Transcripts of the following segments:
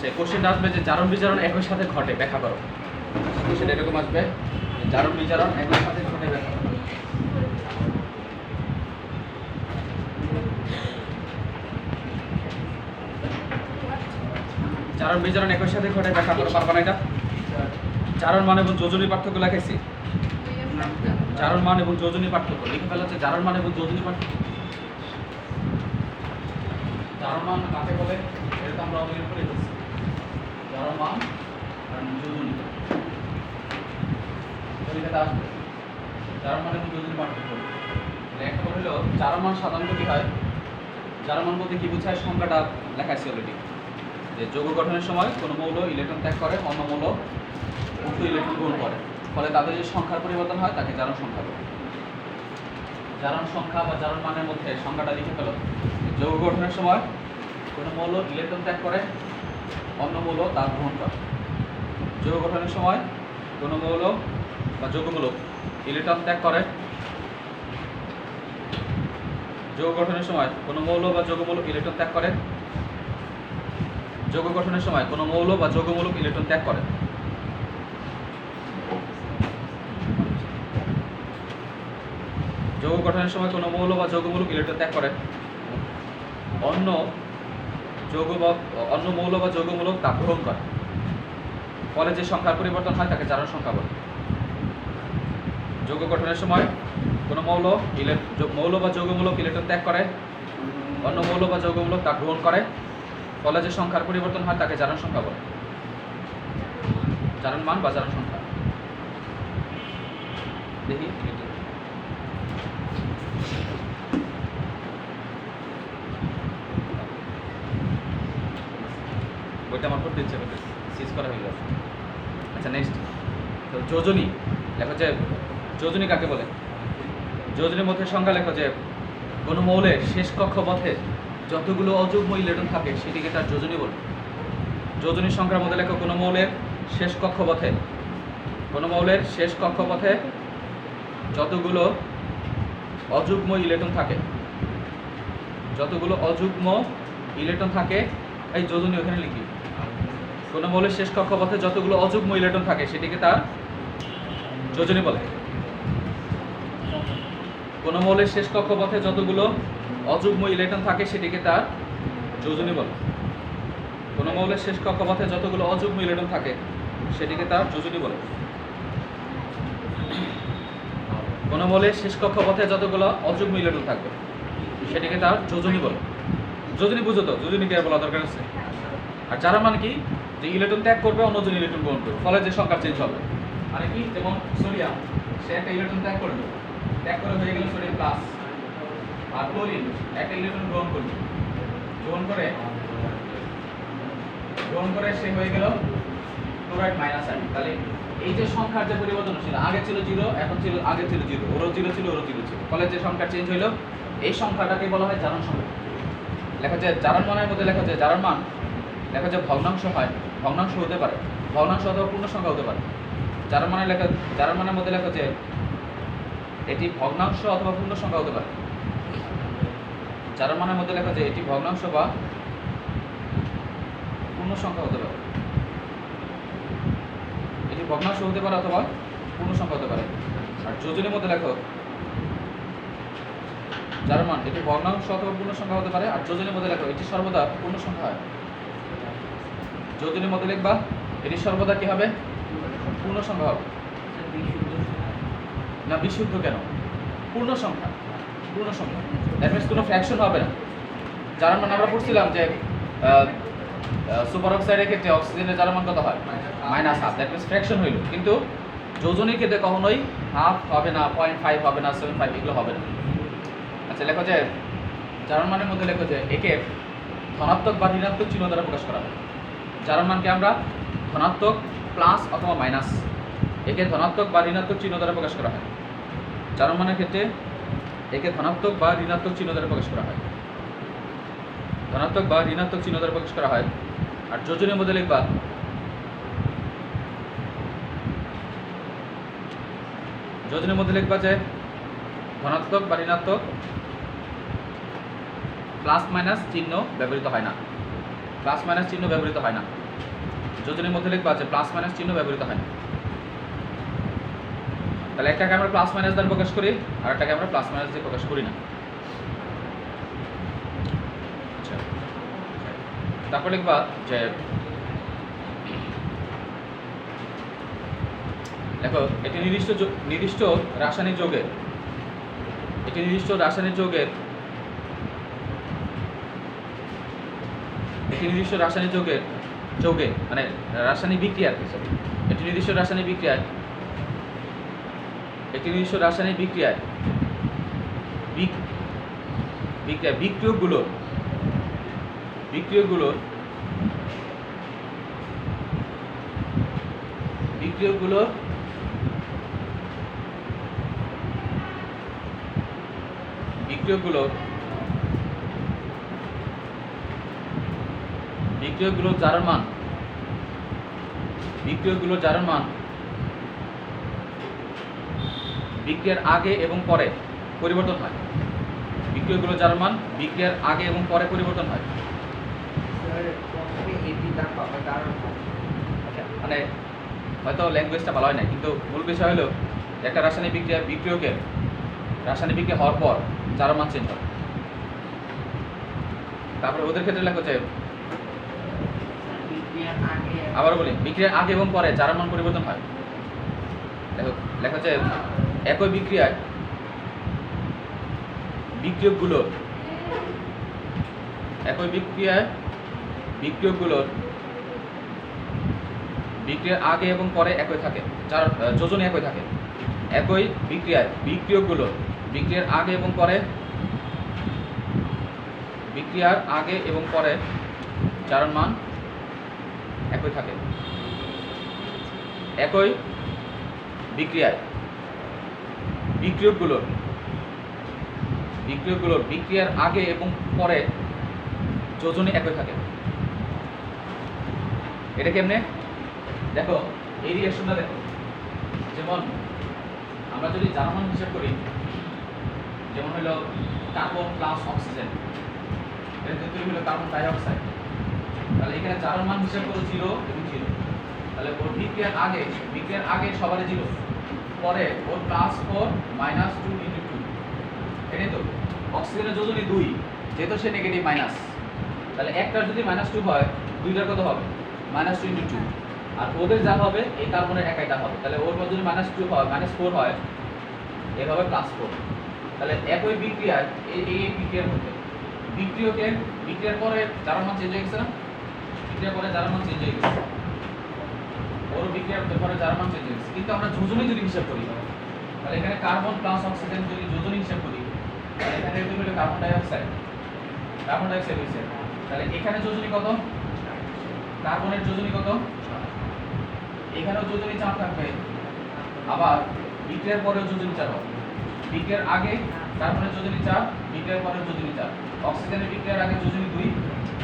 আচ্ছা কোশ্চেনটা আসবে যে জারণ বিজারণ একই সাথে ঘটে ব্যাখ্যা করো। কোশ্চেন এরকম আসবে জারণ বিজারণ একই সাথে ঘটে ব্যাখ্যা করো। জারণ বিজারণ একই সাথে ঘটে ব্যাখ্যা করো, পারবা না এটা? জারণ মান এবং যোজনী পার্থক্য লেখাইছি। জারণ মান এবং যোজনী পার্থক্য লিখে ফেলা হচ্ছে জারণ মান এবং যোজনী পার্থক্য। জারণ মান কাকে বলে এটা তো আমরা উল্লেখ করে দিচ্ছি। জারণ মান আর যোজনী এটা আসবে জারণ মান এবং যোজনী পার্থক্য। একটা হলো জারণ মান সাধারণত কি হয়, জারণ মান বলতে কি বোঝায় সংখ্যাটা লেখাইছি অলরেডি, যে যৌগ গঠনের সময় কোনো মৌল ইলেকট্রন ত্যাগ করে অন্য মৌল উক্ত ইলেকট্রন গ্রহণ করে, ফলে তাদের যে সংখ্যার পরিবর্তন হয় তাকে জারণ সংখ্যা বলে। জারণ সংখ্যা বা জারণ মানের মধ্যে সংখ্যাটা লিখে ফেলো। যৌগ গঠনের সময় কোনো মৌল ইলেকট্রন ত্যাগ করে অন্য মৌল তা গ্রহণ করে। যৌগ গঠনের সময় কোনো মৌল বা যৌগমূলক ইলেকট্রন ত্যাগ করে, যৌগ গঠনের সময় কোনো মৌল বা যৌগমূলক ইলেকট্রন ত্যাগ করে, যৌগ গঠনের সময় কোনো মৌল বা যৌগমূলক ইলেকট্রন ত্যাগ করে। যৌগ গঠনের সময় কোনো মৌল বা যৌগমূলক ইলেকট্রন ত্যাগ করে অন্য মৌল বা যৌগমূলক তা গ্রহণ করে, ফলে যে সংখ্যার পরিবর্তন হয় তাকে জারণ সংখ্যা বলে। যৌগ গঠনের সময় কোনো মৌল বা যৌগমূলক ইলেকট্রন ত্যাগ করে অন্য মৌল বা যৌগমূলক তা গ্রহণ করে, ফলে যে সংখ্যার পরিবর্তন হয় তাকে জারণ সংখ্যা বলে। জারণ মান বা জারণ সংখ্যা দেখি বইটা আমার পড়তে ইচ্ছে করতে সিজ করা হয়ে গেছে। আচ্ছা নেক্সট, তো যোজনী লেখো যে যোজনী কাকে বলে। যোজনীর মধ্যে সংজ্ঞা লেখো যে কোনো মৌলের শেষ কক্ষপথে যতগুলো অযুগ্ম ইলেকট্রন থাকে সেটিকে তার যোজনী বলে। যোজনীর সংখ্যার মধ্যে লেখো কোনো মৌলের শেষ কক্ষপথে যতগুলো অযুগ্ম ইলেকট্রন থাকে এই যোজনী ওখানে লিখি। কোনো মৌলের শেষ কক্ষপথে যতগুলো অযুগ্ম ইলেকট্রন থাকে সেটিকে তার যোজনী বলে। কোনো মৌলের শেষ কক্ষপথে যতগুলো অযুগ্ম ইলেকট্রন থাকে সেটিকে তার যোজনী বলে। কোনো মৌলের শেষ কক্ষপথে যতগুলো অযুগ্ম ইলেকট্রন থাকে সেটিকে তার যোজনী বলে। কোনো মৌলের শেষ কক্ষপথে যতগুলো অযুগ্ম ইলেকট্রন থাকবে সেটিকে তার যোজনী বলে। যোজনী বুঝো তো, যোজনী কি আর বলা দরকার আছে? আর জারণ মানে কি, যে ইলেকট্রন ত্যাগ করবে অন্য জন ইলেকট্রন গ্রহণ করবে, ফলে যে সংখ্যা চেঞ্জ হবে। মানে কি, যেমন সোডিয়াম সে একটা ইলেকট্রন ত্যাগ করে হয়ে গেল সোডিয়াম প্লাস, আর ক্লোরিন একটা ইলেকট্রন গ্রহণ করে সে হয়ে গেল ক্লোরাইড মাইনাস আয়ন। তাহলে এই যে সংখ্যার যে পরিবর্তন ছিল, আগে ছিল 0 এখন ছিল 0, ওরও 0 ছিল ওরও 0 ছিল, ফলে যে সংখ্যা চেঞ্জ হইলো এই সংখ্যাটাকে বলা হয় জারণ সংখ্যা। লেখা যায় জারণ মানের মধ্যে লেখা যায় জারণ মান লেখা যায় ভগ্নাংশ হয়, ভগ্নাংশ হতে পারে, ভগ্নাংশ অথবা পূর্ণ সংখ্যা হতে পারে। জারণ মানের মধ্যে লেখা যায় এটি ভগ্নাংশ অথবা পূর্ণ সংখ্যা হতে পারে। জারণ মানের মধ্যে লেখা যায় এটি ভগ্নাংশ বা পূর্ণ সংখ্যা হতে পারে। এটি ভগ্নাংশ হতে পারে অথবা পূর্ণ সংখ্যা হতে পারে। আর যোজনীর মধ্যে লেখো জারণ মান এটি ভগ্নাংশ অথবা পূর্ণ সংখ্যা হতে পারে। আর যোজনীর মধ্যে লেখো এটি সর্বদা পূর্ণ সংখ্যা হয়। যোজনীর মধ্যে লিখবা এটি সর্বদা কি হবে, পূর্ণ সংখ্যা হবে। না বিশুদ্ধ কেন, পূর্ণ সংখ্যা দ্যাট মিনস কোনো ফ্র্যাকশন হবে না। জারণ মান আমরা পড়ছিলাম যে সুপার অক্সাইডের ক্ষেত্রে অক্সিজেনের জারণ মান কত হয়, -1/2, দ্যাট মিনস ফ্র্যাকশন হইল। কিন্তু যোজনীর ক্ষেত্রে কখনোই 1/2 হবে না, 0.5 হবে না, 0.75 এগুলো হবে না। আচ্ছা লেখো যে জারণ মানের মধ্যে লেখো যে একে ধনাত্মক বা ঋণাত্মক চিহ্ন দ্বারা প্রকাশ করা হয়। জারণ মানকে আমরা ধনাত্মক প্লাস অথবা মাইনাস, একে ধনাত্মক বা ঋণাত্মক চিহ্ন দ্বারা প্রকাশ করা হয়। জারণ মানের ক্ষেত্রে একে ধনাত্মক বা ঋণাত্মক চিহ্ন দ্বারা প্রকাশ করা হয়, ধনাত্মক বা ঋণাত্মক চিহ্ন দ্বারা প্রকাশ করা হয়। আর যোজনীর মধ্যে লিখবা যে ধনাত্মক বা ঋণাত্মক প্লাস মাইনাস চিহ্ন ব্যবহৃত হয় না। প্লাস মাইনাস চিহ্ন ব্যবহৃত হয় না। যোজনীর মধ্যে লিখবা যে প্লাস মাইনাস চিহ্ন ব্যবহৃত হয় না। তাহলে একটাকে আমরা প্লাস মাইনাস দ্বারা প্রকাশ করি, আর একটাকে আমরা প্লাস মাইনাস দিয়ে প্রকাশ করি না। আচ্ছা, তারপর লিখবা যে দেখো এটি নির্দিষ্ট রাসায়নিক যৌগের যৌগে মানে রাসায়নিক বিক্রিয়ার একটি নির্দিষ্ট রাসায়নিক বিক্রিয়ায় বিক্রিয়কগুলোর জারণ মান বিক্রিয়ার আগে এবং পরে পরিবর্তন হয়। বিক্রিয়কগুলোর জারণ মান বিক্রিয়ার আগে এবং পরে পরিবর্তন হয়। মানে হয়তো ল্যাঙ্গুয়েজটা ভালো হয় না, কিন্তু মূল বিষয় হলো একটা রাসায়নিক বিক্রিয়া হওয়ার পর জারণ মান চেঞ্জ হয়। তারপরে ওদের ক্ষেত্রে লেখা যায়, আবার বলি, বিক্রিয়ার আগে এবং পরে জারণ মান পরিবর্তন হয়। দেখো লেখা যায় একই বিক্রিয়ায় বিক্রিয়কগুলোর বিক্রিয়ার আগে এবং পরে একই থাকে, যোজনী একই থাকে। একই বিক্রিয়ায় বিক্রিয়ার আগে এবং পরে জারণ মান একই থাকে। একই বিক্রিয়ায় বিক্রিয়কগুলোর বিক্রিয়ার আগে এবং পরে যোজনী একই থাকে। এটা কেমনে দেখো, এই রিঅ্যাকশনটা দেখো, যেমন আমরা যদি জারণ মান হিসাব করি, যেমন হলো কার্বন প্লাস অক্সিজেন, এটা তৈরি হলো কার্বন ডাই অক্সাইড। তাহলে এখানে জারণ মান হিসাব করো 0 এবং 0। তাহলে ওর বিক্রিয়ার আগে সবারই 0, পরে ওর +4 -2 × 2। এটাই তো অক্সিজেনের যোজনী 2, যেহেতু সে নেগেটিভ মাইনাস, তাহলে একটার যদি -2 হয়, দুইটার কত হবে? -2 × 2। আর ওদের যা হবে এই কার্বনের একাইটা হবে। তাহলে ওর যদি -2 হয়, -4 হয়, এর হবে +4। তাহলে একই বিক্রিয়ায় এই বিক্রিয়ার মধ্যে বিক্রিয়ার পরে জারণ মান চেঞ্জ হয়ে গেছে না? বিক্রিয়ার পরে জারণ মান চেঞ্জ হয়ে গেছে, ওর বিক্রিয়ার পরে জারণ মান চেঞ্জ হয়ে গেছে। কিন্তু আমরা যোজনী যদি হিসাব করি, তাহলে এখানে কার্বন প্লাস অক্সিজেন যদি যোজনী হিসাব করি, তাহলে এখানে এর হলো কার্বন ডাই অক্সাইড হয়েছে। তাহলে এখানে যোজনী কত? কার্বনের যোজনী কত? এখানেও যোজনী 4 থাকবে, আবার বিক্রিয়ার পরেও যোজনী 4 হবে। বিক্রিয়ার আগে কার্বনের যোজনী 4, বিক্রিয়ার পরেও যোজনী 4। অক্সিজেনের বিক্রিয়ার আগে যোজনী 2,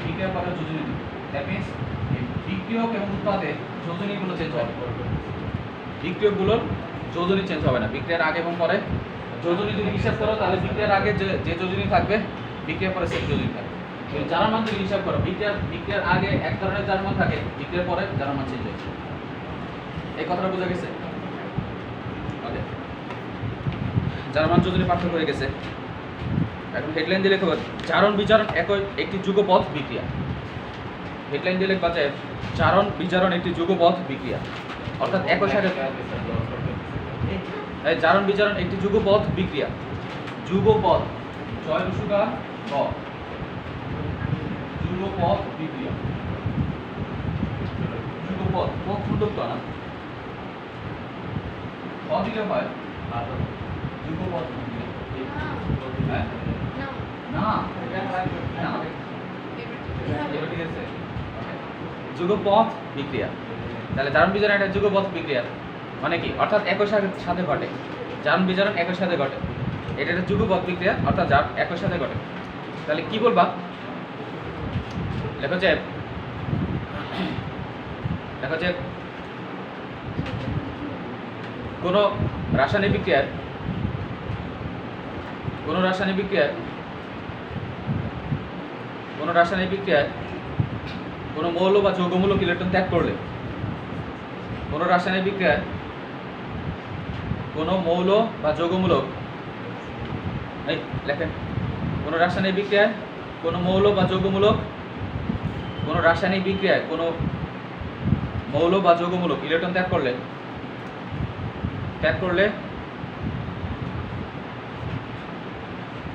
বিক্রিয়ার পরেও যোজনী 2। দ্যাট মিন্স বিক্রিয়ক এবং উৎপাদে যোজনীগুলো চেঞ্জ হবে। বিক্রিয়কগুলোর যোজনী চেঞ্জ হবে না। বিক্রিয়ার আগে এবং পরে যোজনী যদি হিসাব করো, তাহলে বিক্রিয়ার আগে যে যোজনী থাকবে, বিক্রিয়ার পরে সেই যোজনী থাকবে। কিন্তু জারণ মান যদি হিসাব করো, বিক্রিয়ার আগে এক ধরনের জারণ মান থাকে, বিক্রিয়ার পরে জারণ মান চেঞ্জ হয়েছে। এই কথাটা বোঝা গেছে? ওকে, জারণ মান যোজনী পার্থক্য হয়ে গেছে। এখন হেডলাইন দিয়ে লেখা, জারণ বিজারণ একটি যুগপৎ বিক্রিয়া। হেডলাইন দিয়ে লেখা আছে জারণ বিজারণ একটি যুগপৎ বিক্রিয়া, অর্থাৎ একই সাথে জারণ বিজারণ একটি যুগপৎ বিক্রিয়া। যুগপৎ, জয় রসুকা গ, যুগপৎ বিক্রিয়া। যুগপৎ পথ সুন্দর তো না, দিলে হয় যুগপৎ বিক্রিয়া। হ্যাঁ না, ঠিক আছে, যুগপৎ বিক্রিয়া। তাহলে জারণ বিজারণ একটা যুগপৎ বিক্রিয়া মানে কি? অর্থাৎ একই সাথে ঘটে, জারণ বিজারণ একই সাথে ঘটে। এটা একটা যুগপৎ বিক্রিয়া, অর্থাৎ একই সাথে ঘটে। তাহলে কি বলবা? লেখা যে কোন রাসায়নিক বিক্রিয়ায় কোনো মৌল বা যৌগমূলক ইলেকট্রন ত্যাগ করলে কোনো রাসায়নিক বিক্রিয়ায় কোনো মৌল বা যৌগমূলক এই লেখেন কোনো রাসায়নিক বিক্রিয়ায় কোনো মৌল বা যৌগমূলক কোনো রাসায়নিক বিক্রিয়ায় কোনো মৌল বা যৌগমূলক ইলেকট্রন ত্যাগ করলে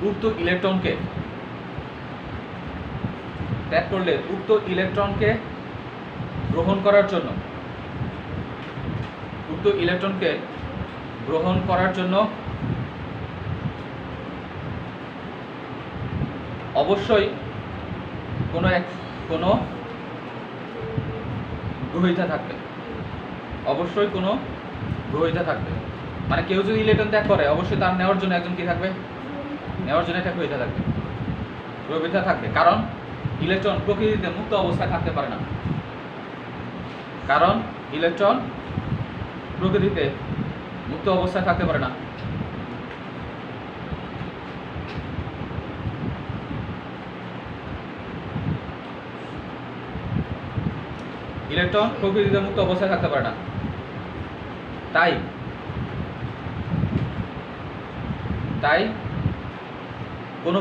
উক্ত ইলেকট্রনকে গ্রহণ করার জন্য অবশ্যই কোনো গ্রহীতা থাকবে। মানে কেউ যদি ইলেকট্রন ত্যাগ করে অবশ্যই তার নেওয়ার জন্য একজন কি থাকবে, একটা গ্রহীতা থাকবে। কারণ ইলেকট্রন প্রকৃতিতে মুক্ত অবস্থায় থাকতে পারে না। ইলেকট্রন প্রকৃতিতে মুক্ত অবস্থায় থাকতে পারে না। তাই কোনো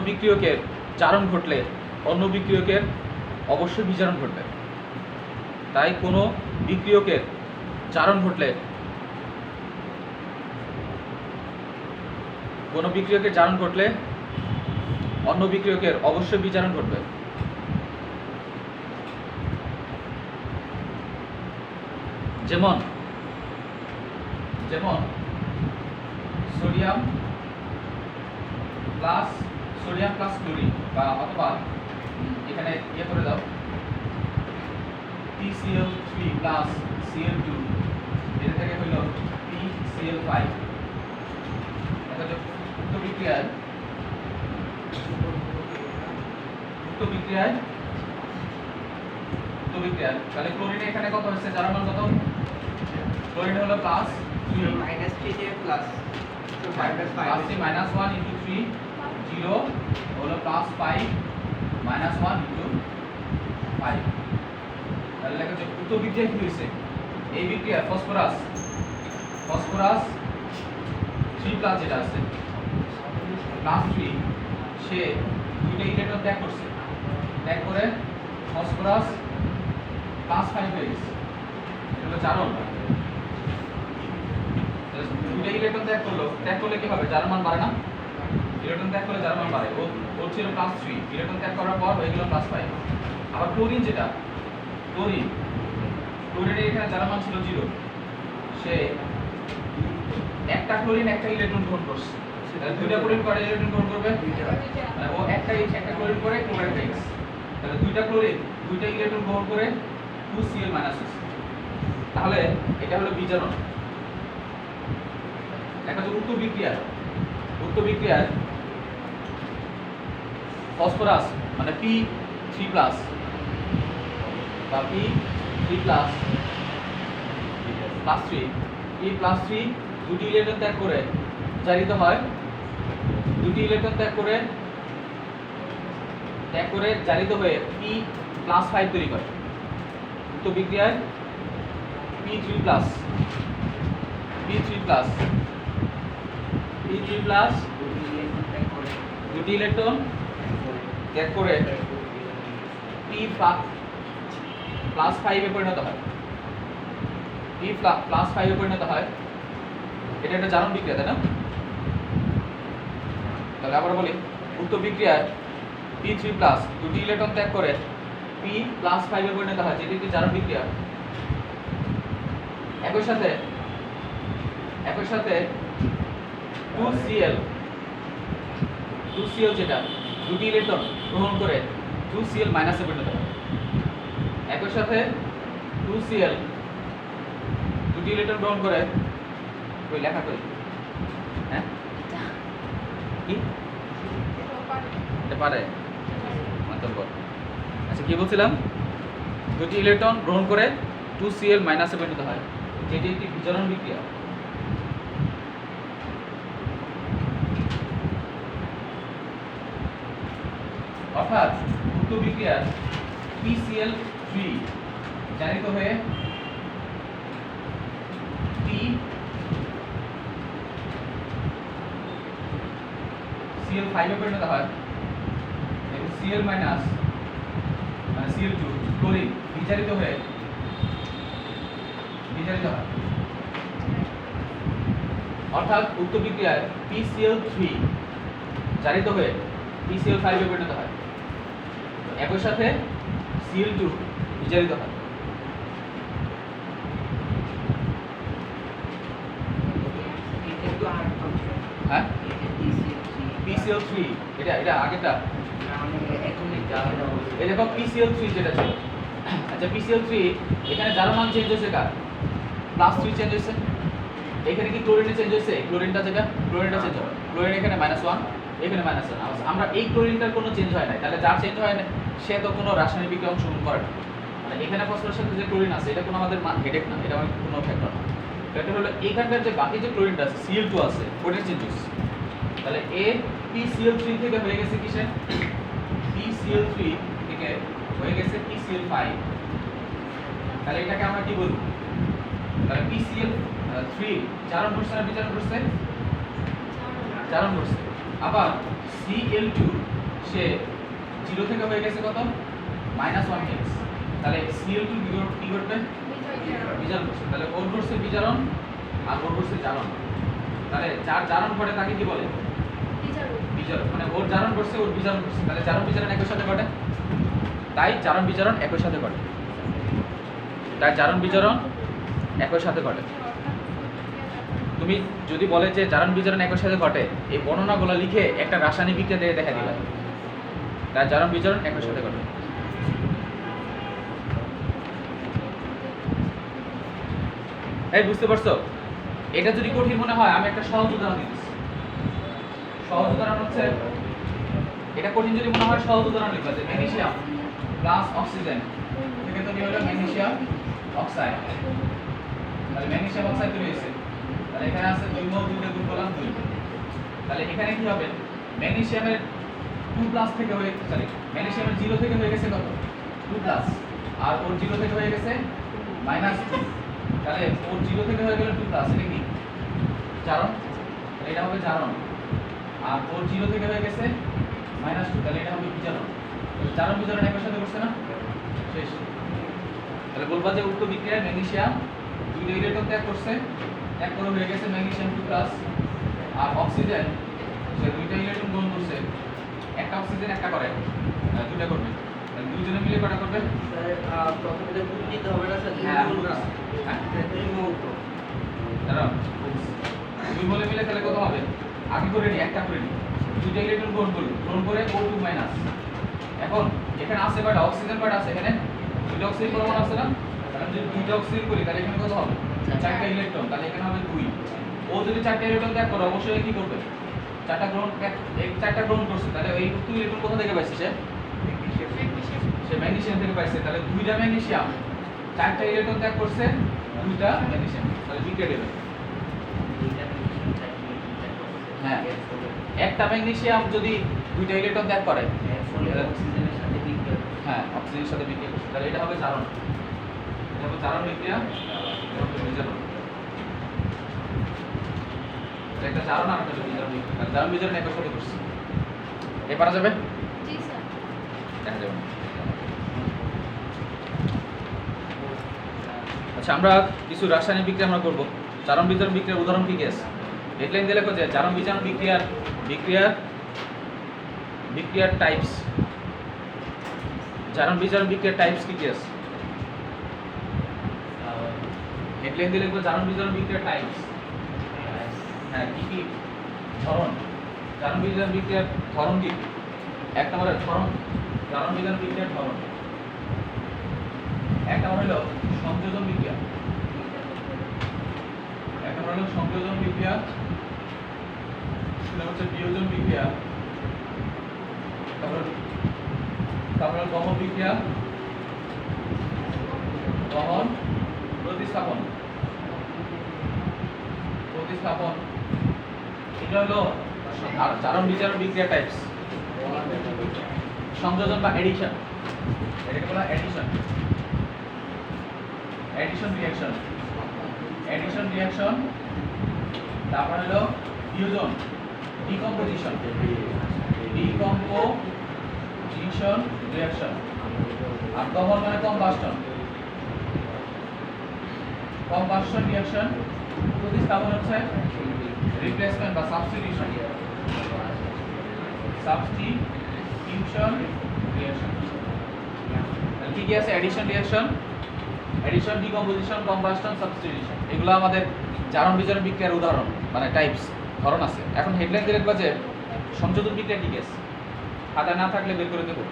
বিক্রিয়কের জারণ ঘটলে অন্য বিক্রিয়কের অবশ্যই বিজারণ ঘটবে। অন্য বিক্রিয়কের অবশ্যই বিজারণ ঘটবে। যেমন সোডিয়াম প্লাস ক্লোরিন বা অথবা এখানে করে দাও PCl3 প্লাস Cl2 এটা থেকে হইল PCl5। উক্ত বিক্রিয়ায় তাহলে ক্লোরিন এখানে কত হচ্ছে, যার মান কত? ক্লোরিন হলো plus 3 minus 3 plus 5 plus 5 minus 1 into 3 0 হলো প্লাস 5 minus 1 into 5। তাহলে লেখা হচ্ছে উক্ত বিক্রিয়া কি হয়েছে, এই বিক্রিয়া ফসফরাস 3 প্লাস যেটা আছে প্লাস 3 সে দুইটা ইলেকট্রন ত্যাগ করে ফসফরাস প্লাস 5 হয়ে গেছে। এটা হলো জারণ। দুইটা ইলেকট্রন ত্যাগ করলে কি হবে, জারণ মান বাড়ে না? ইলেকট্রন ত্যাগ করলে জারণ মান বাড়ে। ওর ছিল প্লাস 3, ইলেকট্রন ত্যাগ করার পর হয়ে গেল প্লাস 5। আবার ক্লোরিনের এখানে জারণ মান ছিল 0, সে একটা ক্লোরিন একটা ইলেকট্রন গ্রহণ করছে। তাহলে দুইটা ক্লোরিন কয়টা ইলেকট্রন গ্রহণ করবে? মানে ও একটা ক্লোরিন করে ক্লোরাইড হয়ে গেছে। তাহলে দুইটা ক্লোরিন দুইটা ইলেকট্রন গ্রহণ করে 2Cl- হচ্ছে। তাহলে এটা হলো বিজারণ। দেখা যাচ্ছে উক্ত বিক্রিয়ার ফসফরাস মানে P3+ বা P3+ P+3 দুটি ইলেকট্রন ত্যাগ করে জারিত হয়। জারিত হয়ে P+5 তৈরি করে। উক্ত বিক্রিয়ায় P3+ দুটি ইলেকট্রন ত্যাগ করে P+5 এ পরিণত হয়। এটা একটা জারণ বিক্রিয়া, তাই না? তাহলে আবার বলি, উক্ত বিক্রিয়ায় P3+ দুটি ইলেকট্রন ত্যাগ করে P+5 এ পরিণত হয়, যেটি একটি জারণ বিক্রিয়া। একই সাথে 2Cl যেটা দুটি ইলেকট্রন গ্রহণ করে 2Cl- এ পরিণত হয়। একই সাথে 2Cl দুটি ইলেকট্রন গ্রহণ করে ওই লেখা করি, হ্যাঁ কি পারে মন্তব্য। আচ্ছা কি বলছিলাম, দুটি ইলেকট্রন গ্রহণ করে 2Cl- এ পরিণত হয়, যেটি একটি বিজারণ বিক্রিয়া। অর্থাৎ উক্ত বিক্রিয়ার P PCl3 জারিত হয়ে P Cl5 এ পরিণত হয় এবং Cl- মানে Cl2 ক্লোরিন বিজারিত হয় অর্থাৎ উক্ত বিক্রিয়ায় PCl3 জারিত হয়ে PCl5 এ পরিণত হয় একই সাথে Cl2 বিজারিত হয়। হ্যাঁ PCl3 এটা আগেরটা এই দেখো PCl3 যেটা ছিল আচ্ছা PCl3 এখানে যার মান চেঞ্জ হয়েছে কার +3 চেঞ্জ হয়েছে এখানে কি ক্লোরিনে চেঞ্জ হয়েছে ক্লোরিনটা চেঞ্জ হবে ক্লোরিন এখানে -1 এখানে -1 আমরা এই ক্লোরিনটার কোনো চেঞ্জ হয় না তাহলে যার চেঞ্জ হয় না সে তো কোনো রাসায়নিক বিক্রিয়া অংশগ্রহণ করে না মানে এখানে ফসফরাসের সাথে যে ক্লোরিন আছে এটা কোনো আমাদের হেডেক না এটা আমাদের কোনো ফ্যাক্টর না ফ্যাক্টর হলো এইখানকার যে বাকি যে ক্লোরিনটা আছে Cl2 আছে ওটা চেঞ্জ হয়েছে তাহলে A PCl3 থেকে হয়ে গেছে কিসে PCl3 থেকে হয়ে গেছে PCl5 তাহলে এটাকে আমরা কি বলবো তাহলে PCl3 জারণ করছে না বিজারণ করছে জারণ করছে আবার Cl2 সে 0 থেকে হয়ে গেছে কত -1 x তাহলে Cl2 কি করবে বিজারণ করছে তাহলে ওর করছে বিজারণ আর ওর করছে জারণ তাহলে যার জারণ করে তাকে কি বলে বিজারণ মানে ওর জারণ করছে ওর বিজারণ করছে তাহলে জারণ বিজারণ একই সাথে ঘটে তাই জারণ বিজারণ একই সাথে ঘটে তুমি যদি বলে যে জারণ বিজারণ একই সাথে ঘটে এই বর্ণনাগুলো লিখে একটা রাসায়নিক বিক্রিয়া দিয়ে দেখা দিবে তাই জারণ বিজারণ একই সাথে ঘটে এই বুঝতে পারছো এটা যদি কঠিন মনে হয় আমি একটা সহজ উদাহরণ দিচ্ছি সহজ উদাহরণ হচ্ছে এটা কঠিন যদি মনে হয় সহজ উদাহরণ লিখবা যে ম্যাগনেসিয়াম প্লাস অক্সিজেন থেকে তৈরি হলো ম্যাগনেসিয়াম অক্সাইড তাহলে ম্যাগনেসিয়াম অক্সাইড তৈরি হয়েছে তাহলে এখানে আছে 2 মোল 2 তে গুণ করলাম 2 তাহলে এখানে কি হবে ম্যাগনেসিয়ামের 2+ থেকে হয়ে ম্যাগনেসিয়ামের 0 থেকে হয়ে গেছে কত 2+ আর ওর 0 থেকে হয়ে গেছে -2 তাহলে ওর 0 থেকে হয়ে গেল 2+ এটা কি জারণ এটা হবে জারণ আর ওর 0 থেকে হয়ে গেছে -2 তাহলে এটা হবে বিজারণ জারণ বিজারণ একই সাথে করছে না শেষ তাহলে বলবা যে উক্ত বিক্রিয়ায় ম্যাগনেসিয়াম 2টা ইলেকট্রন ত্যাগ করছে এক করে হয়ে গেছে ম্যাগনেসিয়াম 2+ আর অক্সিজেন সে 2টা ইলেকট্রন গ্রহণ করছে একটা অক্সিজেন একটা করে দুইটা করবে তাহলে দুইজনে মিলে কটা করবে স্যার প্রথমে যে গুণ দিতে হবে না স্যার দুই মোল তো দাঁড়াও দুই মোলে মিলে তাহলে কত হবে আগে করে নি একটা করে নি দুইটা ইলেকট্রন গ্রহণ করে O2 মাইনাস এখন এখানে আছে কয়টা অক্সিজেন কয়টা আছে এখানে দুইটা অক্সিজেন পরমাণু আছে না তাহলে যদি দুইটা অক্সিজেন করি তাহলে এখানে কত হবে চারটা ইলেকট্রন তাহলে এখানে হবে 2 ও যদি চারটা ইলেকট্রন ত্যাগ করে অবশ্যই কি করবে চারটা গ্রহণ করছে তাহলে এই উক্ত ইলেকট্রন কোথা থেকে পাইছে সে ম্যাগনেসিয়াম থেকে পাইছে তাহলে দুইটা ম্যাগনেসিয়াম চারটা ইলেকট্রন ত্যাগ করছে দুইটা ম্যাগনেসিয়াম তাহলে বিক্রিয়া দেবে হ্যাঁ একটা ম্যাগনেসিয়াম যদি দুইটা ইলেকট্রন ত্যাগ করে অক্সিজেনের সাথে বিক্রিয়া হ্যাঁ অক্সিজেনের সাথে বিক্রিয়া করছে তাহলে এটা হবে জারণ এটা হবে জারণ বিক্রিয়া এটা হবে বিজারণ একটা জারণ আর একটা বিজারণ বিক্রিয়া জারণ বিজারণ একই সাথে করছে এ পারা যাবে জি স্যার দেখা যাবে আচ্ছা আমরা কিছু রাসায়নিক বিক্রিয়া আমরা করব জারণ বিজারণ বিক্রিয়ার উদাহরণ কি কি আছে হেডলাইন দিয়ে লেখো যে জারণ বিজারণ বিক্রিয়ার টাইপস জারণ বিজারণ বিক্রিয়ার টাইপস কি কি আছে হেডলাইন দিয়ে লিখবো জারণ বিজারণ বিক্রিয়ার টাইপস হ্যাঁ কি কি ধরন জারণ বিজারণ বিক্রিয়ার ধরন কি এক নম্বরে ধরন জারণ বিজারণ বিক্রিয়ার ধরন এক নম্বর হলো সংযোজন বিক্রিয়া এক নম্বর হলো সংযোজন বিক্রিয়া সেটা হচ্ছে বিয়োজন বিক্রিয়া তারপর দহন বিক্রিয়া দহন প্রতিস্থাপন এটা হলো জারণ বিজারণ বিক্রিয়া টাইপস সংযোজন বা এডিশন এটাকে বলা addition. Addition reaction, addition reaction. তারপর হলো ফিউশন, ডিকম্পোজিশন, ডিকম্পোজিশন রিঅ্যাকশন। আর দহন মানে কম্বাস্টন, কম্বাস্টন রিঅ্যাকশন। প্রতিস্থাপন হচ্ছে রিপ্লেসমেন্ট বা সাবস্টিটিউশন, সাবস্টিটিউশন রিঅ্যাকশন। কি কি আছে? Addition reaction, addition, decomposition, combustion, substitution. এগুলো আমাদের জারণ বিজারণ বিক্রিয়ার উদাহরণ, মানে টাইপস, ধরন আছে। এখন হেডলাইন দিয়ে লিখবা যে সংযোজন বিক্রিয়া কি কি আছে। খাতায় না থাকলে বের করে দেবো।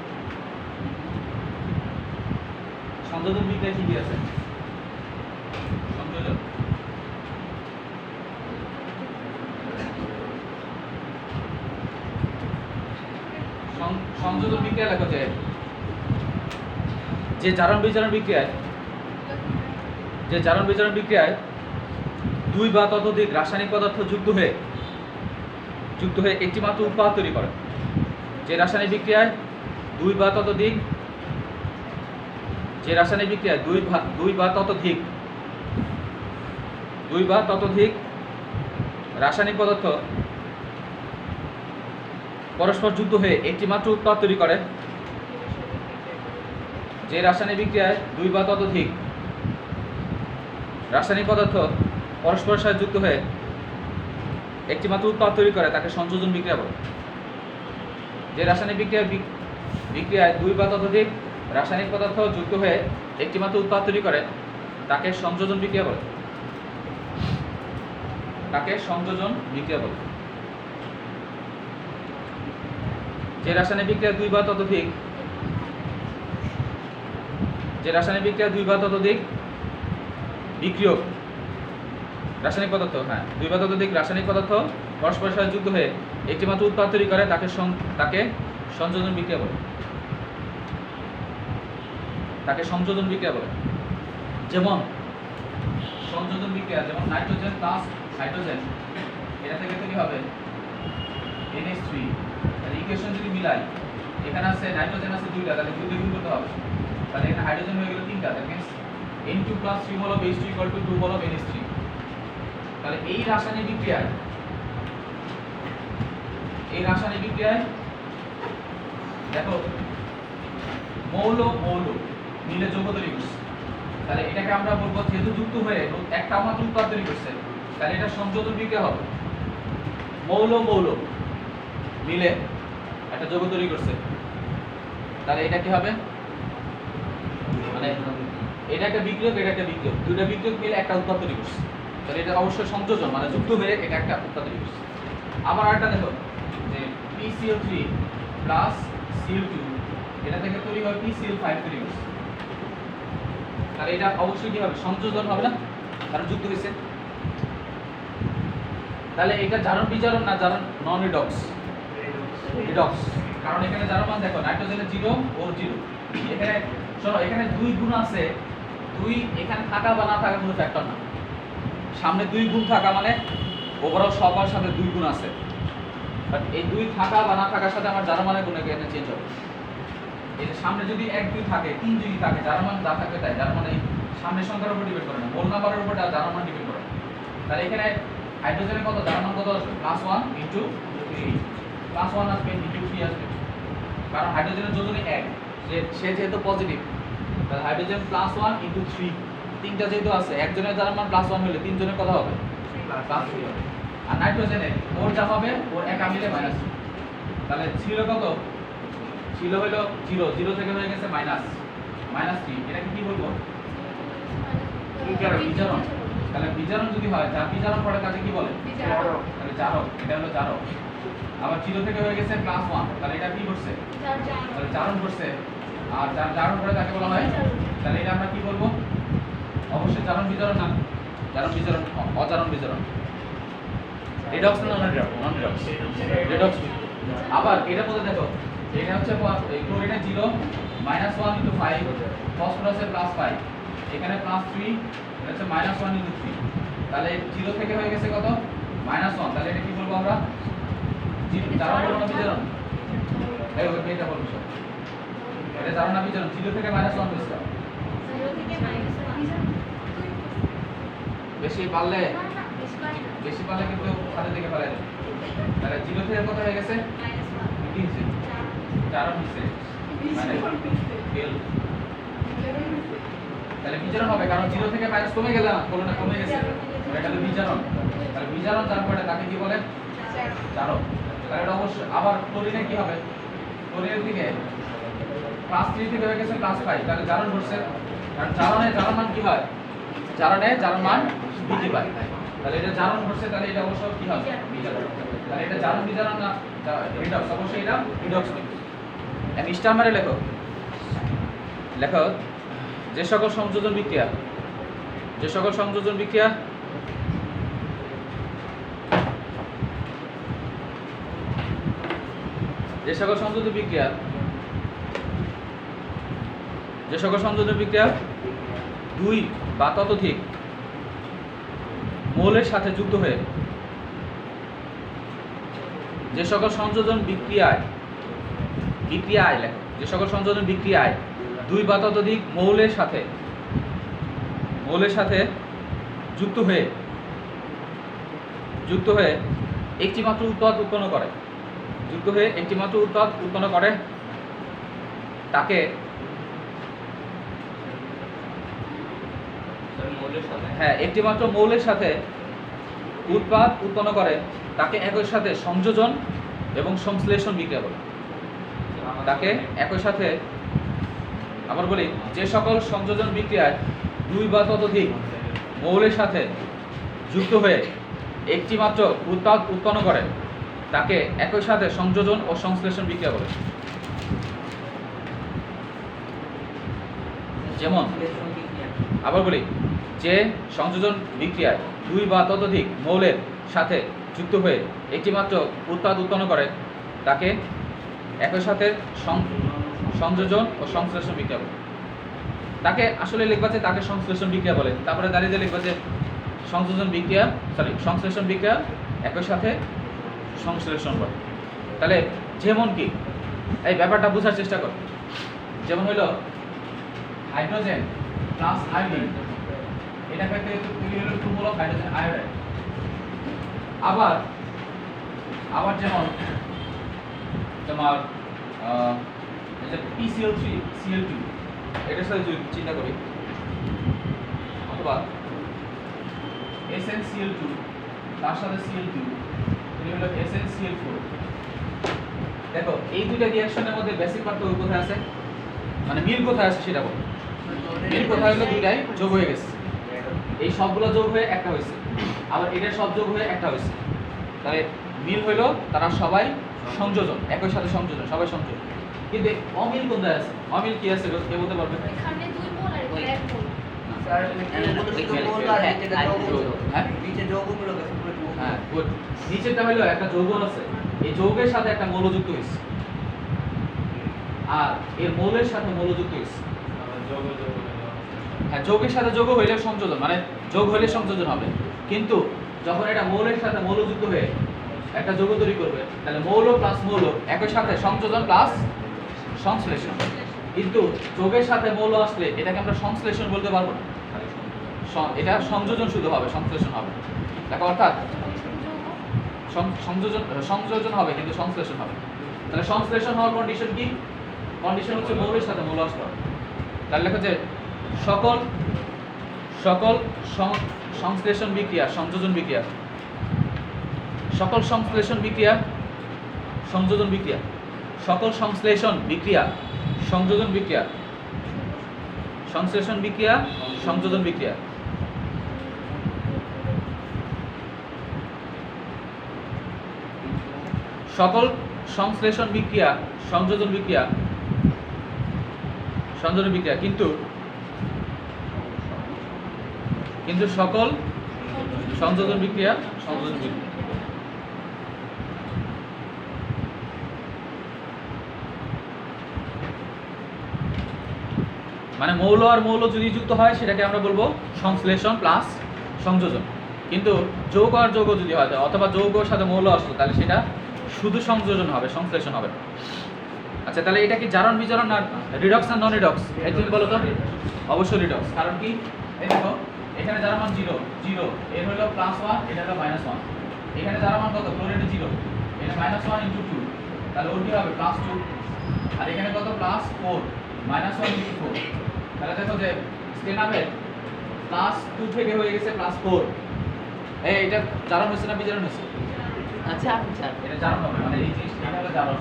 সংযোজন বিক্রিয়া কি কি আছে? সংযোজন, সংযোজন বিক্রিয়া লেখো যে জারণ বিজারণ বিক্রিয়ায়, যে জারণ বিজারণ বিক্রিয়ায় দুই বা ততোধিক রাসায়নিক পদার্থ যুক্ত হয়ে একটি মাত্র উৎপাদ তৈরি করে। যে রাসায়নিক বিক্রিয়ায় দুই বা ততোধিক, যে রাসায়নিক বিক্রিয়ায় দুই বা ততোধিক রাসায়নিক পদার্থ পরস্পর যুক্ত হয়ে একটি মাত্র উৎপাদ তৈরি করে। যে রাসায়নিক বিক্রিয়ায় দুই বা ততোধিক রাসায়নিক পদার্থ পরস্পরের সাথে যুক্ত হয়ে একটি মাত্র উৎপাদ তৈরি করে তাকে সংযোজন বিক্রিয়া বলে। যে রাসায়নিক বিক্রিয়ায় দুই বা ততোধিক রাসায়নিক পদার্থ যুক্ত হয়ে একটি মাত্র উৎপাদ তৈরি করে তাকে সংযোজন বিক্রিয়া বলে, তাকে সংযোজন বিক্রিয়া বলে। যে রাসায়নিক বিক্রিয়ায় দুই বা ততোধিক, যে রাসায়নিক বিক্রিয়ায় দুই বা ততোধিক বিক্রিয়ক রাসায়নিক পদার্থ, দুই বা ততোধিক রাসায়নিক পদার্থ পরস্পরের সাথে যুক্ত হয়ে একটি মাত্র উৎপাদ তৈরি করে তাকে সংযোজন বিক্রিয়া বলে, তাকে সংযোজন বিক্রিয়া বলে। যেমন সংযোজন বিক্রিয়া, যেমন নাইট্রোজেন প্লাস হাইড্রোজেন, এটা থেকে তৈরি হবে NH3। তাহলে ইকুয়েশন যদি মিলাই, এখানে আছে নাইট্রোজেন আছে দুইটা, তাহলে দুই দিয়ে গুণ করতে হবে। তাহলে এখানে হাইড্রোজেন হয়ে গেল তিনটা, that means N2 + 3 mall of H2 = 2 mall of NH3। তাহলে এই রাসায়নিক বিক্রিয়ায় দেখো মৌল মিলে যৌগ তৈরি করছে। তাহলে এটাকে আমরা বলবো যেহেতু যুক্ত হয়ে একটা মাত্র উৎপাদ তৈরি করছে, তাহলে এটা সংযোজন বিক্রিয়া হবে। মৌল মিলে একটা যৌগ তৈরি করছে, তাহলে এটা কি হবে? মানে এটা একটা বিক্রিয়ক, এটা একটা বিক্রিয়ক, দুইটা বিক্রিয়ক মিলে একটা উৎপাদ তৈরি করছে, তাহলে এটা অবশ্যই সংযোজন, মানে যুক্ত হয়ে এটা একটা উৎপাদ তৈরি করছে। আবার আরেকটা দেখো যে PCO3 প্লাস Cl2, এটা থেকে তৈরি হয় PCl5 তৈরি করছে, তাহলে এটা অবশ্যই কি হবে? সংযোজন হবে না, কারণ যুক্ত হয়েছে। তাহলে এটা জারণ বিজারণ না জারণ নন রিডক্স? রিডক্স, কারণ এখানে জারণ মান দেখো নাইট্রোজেনের 0 ও 0। এখানে শোনো, এখানে দুই গুণ আছে, দুই এখানে থাকা বা না থাকা কোনো ফ্যাক্টর না। সামনে দুই গুণ থাকা মানে ওভারঅল সবার সাথে দুই গুণ আছে, বাট এই দুই থাকা বা না থাকার সাথে আমার জারণ মানের গুণ এখানে চেঞ্জ হবে। এই যে সামনে যদি 1 2 থাকে, 3 যদি থাকে, জারণ মান যা থাকবে তাই, জারণ মানে সামনের সংখ্যার উপর ডিপেন্ড করে না, মোল নাম্বারের উপর জারণ মান ডিপেন্ড করে। তাহলে এখানে হাইড্রোজেনের কত জারণ মান কত আসবে? +1 × 3, +1 আসবে × 3 আসবে, কারণ হাইড্রোজেনের যোজনী 1, সে যেহেতু পজিটিভ, তাহলে হাইড্রোজেন +1 × 3, তিনটা যেহেতু আছে, একজনের জারণ মান +1 হলে তিনজনের কথা হবে +3 হবে। আর নাইট্রোজেনের ওর যা হবে ওর একা মিলে -3, তাহলে ছিল কত? ছিল হলো 0, 0 থেকে হয়ে গেছে -3। এটাকে কি বলবো? বিজারণ। তাহলে বিজারণ যদি হয়, যার বিজারণ পড়ে তাকে কি বলে? তাহলে জারক, এটা হলো জারক। আবার 0 থেকে হয়ে গেছে +1, তাহলে এটা কি করছে? তাহলে জারণ করছে। আর যার জারণ করে তাকে বলা হয়, তাহলে এটা আমরা কি বলবো? অবশ্যই জারণ বিজারণ না, জারণ বিজারণ, অজারণ বিজারণ। রিডক্স না নন রিডক্স? রিডক্স। আবার এটার মধ্যে দেখো, এটা হচ্ছে ক্লোরিনের 0 -1 × 5, ফসফরাসের +5, এখানে +3, এটা হচ্ছে -1 × 3, তাহলে 0 থেকে হয়ে গেছে কত? -1, তাহলে এটা কি বলবো আমরা? জারণ বলবো না বিজারণ? এই এটা বলবো সব। এটা জানো না বিজারণ 0 থেকে -1 হইছে বেশি পারলে কিন্তু সাথে থেকে ফেলে দেবে তাহলে 0 থেকে কত হয়ে গেছে 3 4 হইছে মানে ফেল তাহলে বিজারণ হবে কারণ 0 থেকে মাইনাস কমে গেল না কোনটা কমে গেছে এটা হলো বিজারণ তাহলে বিজারণ যার পরে তাকে কি বলে জারণ তাহলে এটা অবশ্যই আবার ক্লোরিনে কি হবে ক্লোরিনের দিকে +3 থেকে হয়ে গেছে +5 তাহলে জারণ ঘটছে কারণ জারণ মান কি হয় জারণ মান বৃদ্ধি পায় তাহলে এটা জারণ ঘটছে তাহলে এটা অবশ্যই কি হবে বিজারণ তাহলে এটা জারণ বিজারণ না রিডক্স অবশ্যই এটা রিডক্স এন্ড স্টারমারে লেখো যে সকল সংযোজন বিক্রিয়া যে সকল সংযোজন বিক্রিয়া দুই বা ততোধিক মৌলের সাথে যুক্ত হয়ে যে সকল সংযোজন বিক্রিয়ায় লেখো যে সকল সংযোজন বিক্রিয়ায় দুই বা ততোধিক মৌলের সাথে যুক্ত হয়ে একটি মাত্র উৎপাদ উৎপন্ন করে তাকে একটি মাত্র মৌলের সাথে উৎপাদ উৎপন্ন করে তাকে একই সাথে সংযোজন এবং সংশ্লেষণ বিক্রিয়া বলে তাকে একই সাথে আবার বলি যে সকল সংযোজন বিক্রিয়ায় দুই বা ততোধিক মৌলের সাথে যুক্ত হয়ে একটি মাত্র উৎপাদ উৎপন্ন করে তাকে একই সাথে সংযোজন ও সংশ্লেষণ বিক্রিয়া বলে যেমন আবার বলি যে সংযোজন বিক্রিয়ায় দুই বা ততোধিক মৌলের সাথে যুক্ত হয়ে একটি মাত্র উৎপাদ উৎপন্ন করে তাকে একই সাথে সংযোজন ও সংশ্লেষণ বিক্রিয়া বলে তাকে আসলে লিখবা যে তাকে সংশ্লেষণ বিক্রিয়া বলে তারপরে দাঁড়িয়ে লিখবা যে সংশ্লেষণ বিক্রিয়া একই সাথে সংশ্লেষণ বলে তাহলে যেমন কি এই ব্যাপারটা বোঝার চেষ্টা কর যেমন হলো হাইড্রোজেন প্লাস আয়োডিন এটা পেতে তৈরি হলো two mole of hydrogen iodide আবার যেমন তোমার এই যে PCl3 Cl2 এটার সাথে যদি চিন্তা করি অথবা SnCl2 তার সাথে Cl2 এটা হলো SnCl4 দেখো এই দুইটা রিঅ্যাকশনের মধ্যে বেসিক পার্থক্য কোথায় আছে মানে মিল কোথায় আছে সেটা বলো মিল কোথায় হলো দুইটাই যোগ হয়ে গেছে এই সবগুলো যোগ হয়ে একটা হয়েছে আবার এটা সব যোগ হয়ে একটা হয়েছে তাহলে মিল হইলো তারা সবাই সংযোজন একই সাথে সংযোজন সবাই সংযোজন কিন্তু অমিল কোথায় আছে অমিল কি আছে কে বলতে পারবে এখানে 2 মোল আর এখানে 1 মোল স্যার নিচে যৌগমূলক আছে হ্যাঁ গুড নিচেরটা হলো একটা যৌগন আছে এই যৌগের সাথে একটা মৌল যুক্ত হয়েছে আর এর মৌলের সাথে মৌল যুক্ত হয়েছে হ্যাঁ যৌগের সাথে যৌগ হইলে সংযোজন মানে যোগ হইলে সংযোজন হবে কিন্তু যখন এটা মৌলের সাথে মৌল যুক্ত হয়ে একটা যৌগ তৈরি করবে তাহলে মৌল প্লাস মৌল একই সাথে সংযোজন প্লাস সংশ্লেষণ কিন্তু যৌগের সাথে মৌল আসলে এটাকে আমরা সংশ্লেষণ বলতে পারবো না এটা সংযোজন শুধু হবে সংশ্লেষণ হবে দেখো অর্থাৎ সংযোজন হবে কিন্তু সংশ্লেষণ হবে তাহলে সংশ্লেষণ হওয়ার কন্ডিশন কি কন্ডিশন হচ্ছে মৌলের সাথে মৌল আসতে হবে তাহলে লেখা যে সকল সংশ্লেষণ বিক্রিয়া সংযোজন বিক্রিয়া সকল সংশ্লেষণ বিক্রিয়া সংযোজন বিক্রিয়া সকল সংশ্লেষণ বিক্রিয়া সংযোজন বিক্রিয়া সংশ্লেষণ বিক্রিয়া সংযোজন বিক্রিয়া সকল সংশ্লেষণ বিক্রিয়া সংযোজন বিক্রিয়া কিন্তু সকল সংযোজন বিক্রিয়া সংযোজন বিক্রিয়া মানে মৌল আর মৌল যদি যুক্ত হয় সেটাকে আমরা বলবো সংশ্লেষণ প্লাস সংযোজন কিন্তু যৌগ আর যৌগ যদি হয় অথবা যৌগের সাথে মৌল আসলো তাহলে সেটা শুধু সংযোজন হবে সংশ্লেষণ হবে না। আচ্ছা আচ্ছা তাহলে এটা কি জারণ বিজারণ না রিডক্স না নন রিডক্স এই তুমি বলো তো অবশ্যই রিডক্স কারণ কি এই দেখো এখানে যার মান 0 0 এর হলো +1 এটা হলো -1 এখানে যার মান কত ক্লোরিনে 0 এটা -1 * 2 তাহলে ওর কি হবে +2 আর এখানে কত +4 -1 * 4 তাহলে দেখো যে স্টেন হবে +2 থেকে হয়ে গেছে +4 এই এটা জারণ হইছে না বিজারণ হইছে আচ্ছা আপনি স্যার এটা জারণ হবে মানে এই জিনিসটা এটা হলো জারণ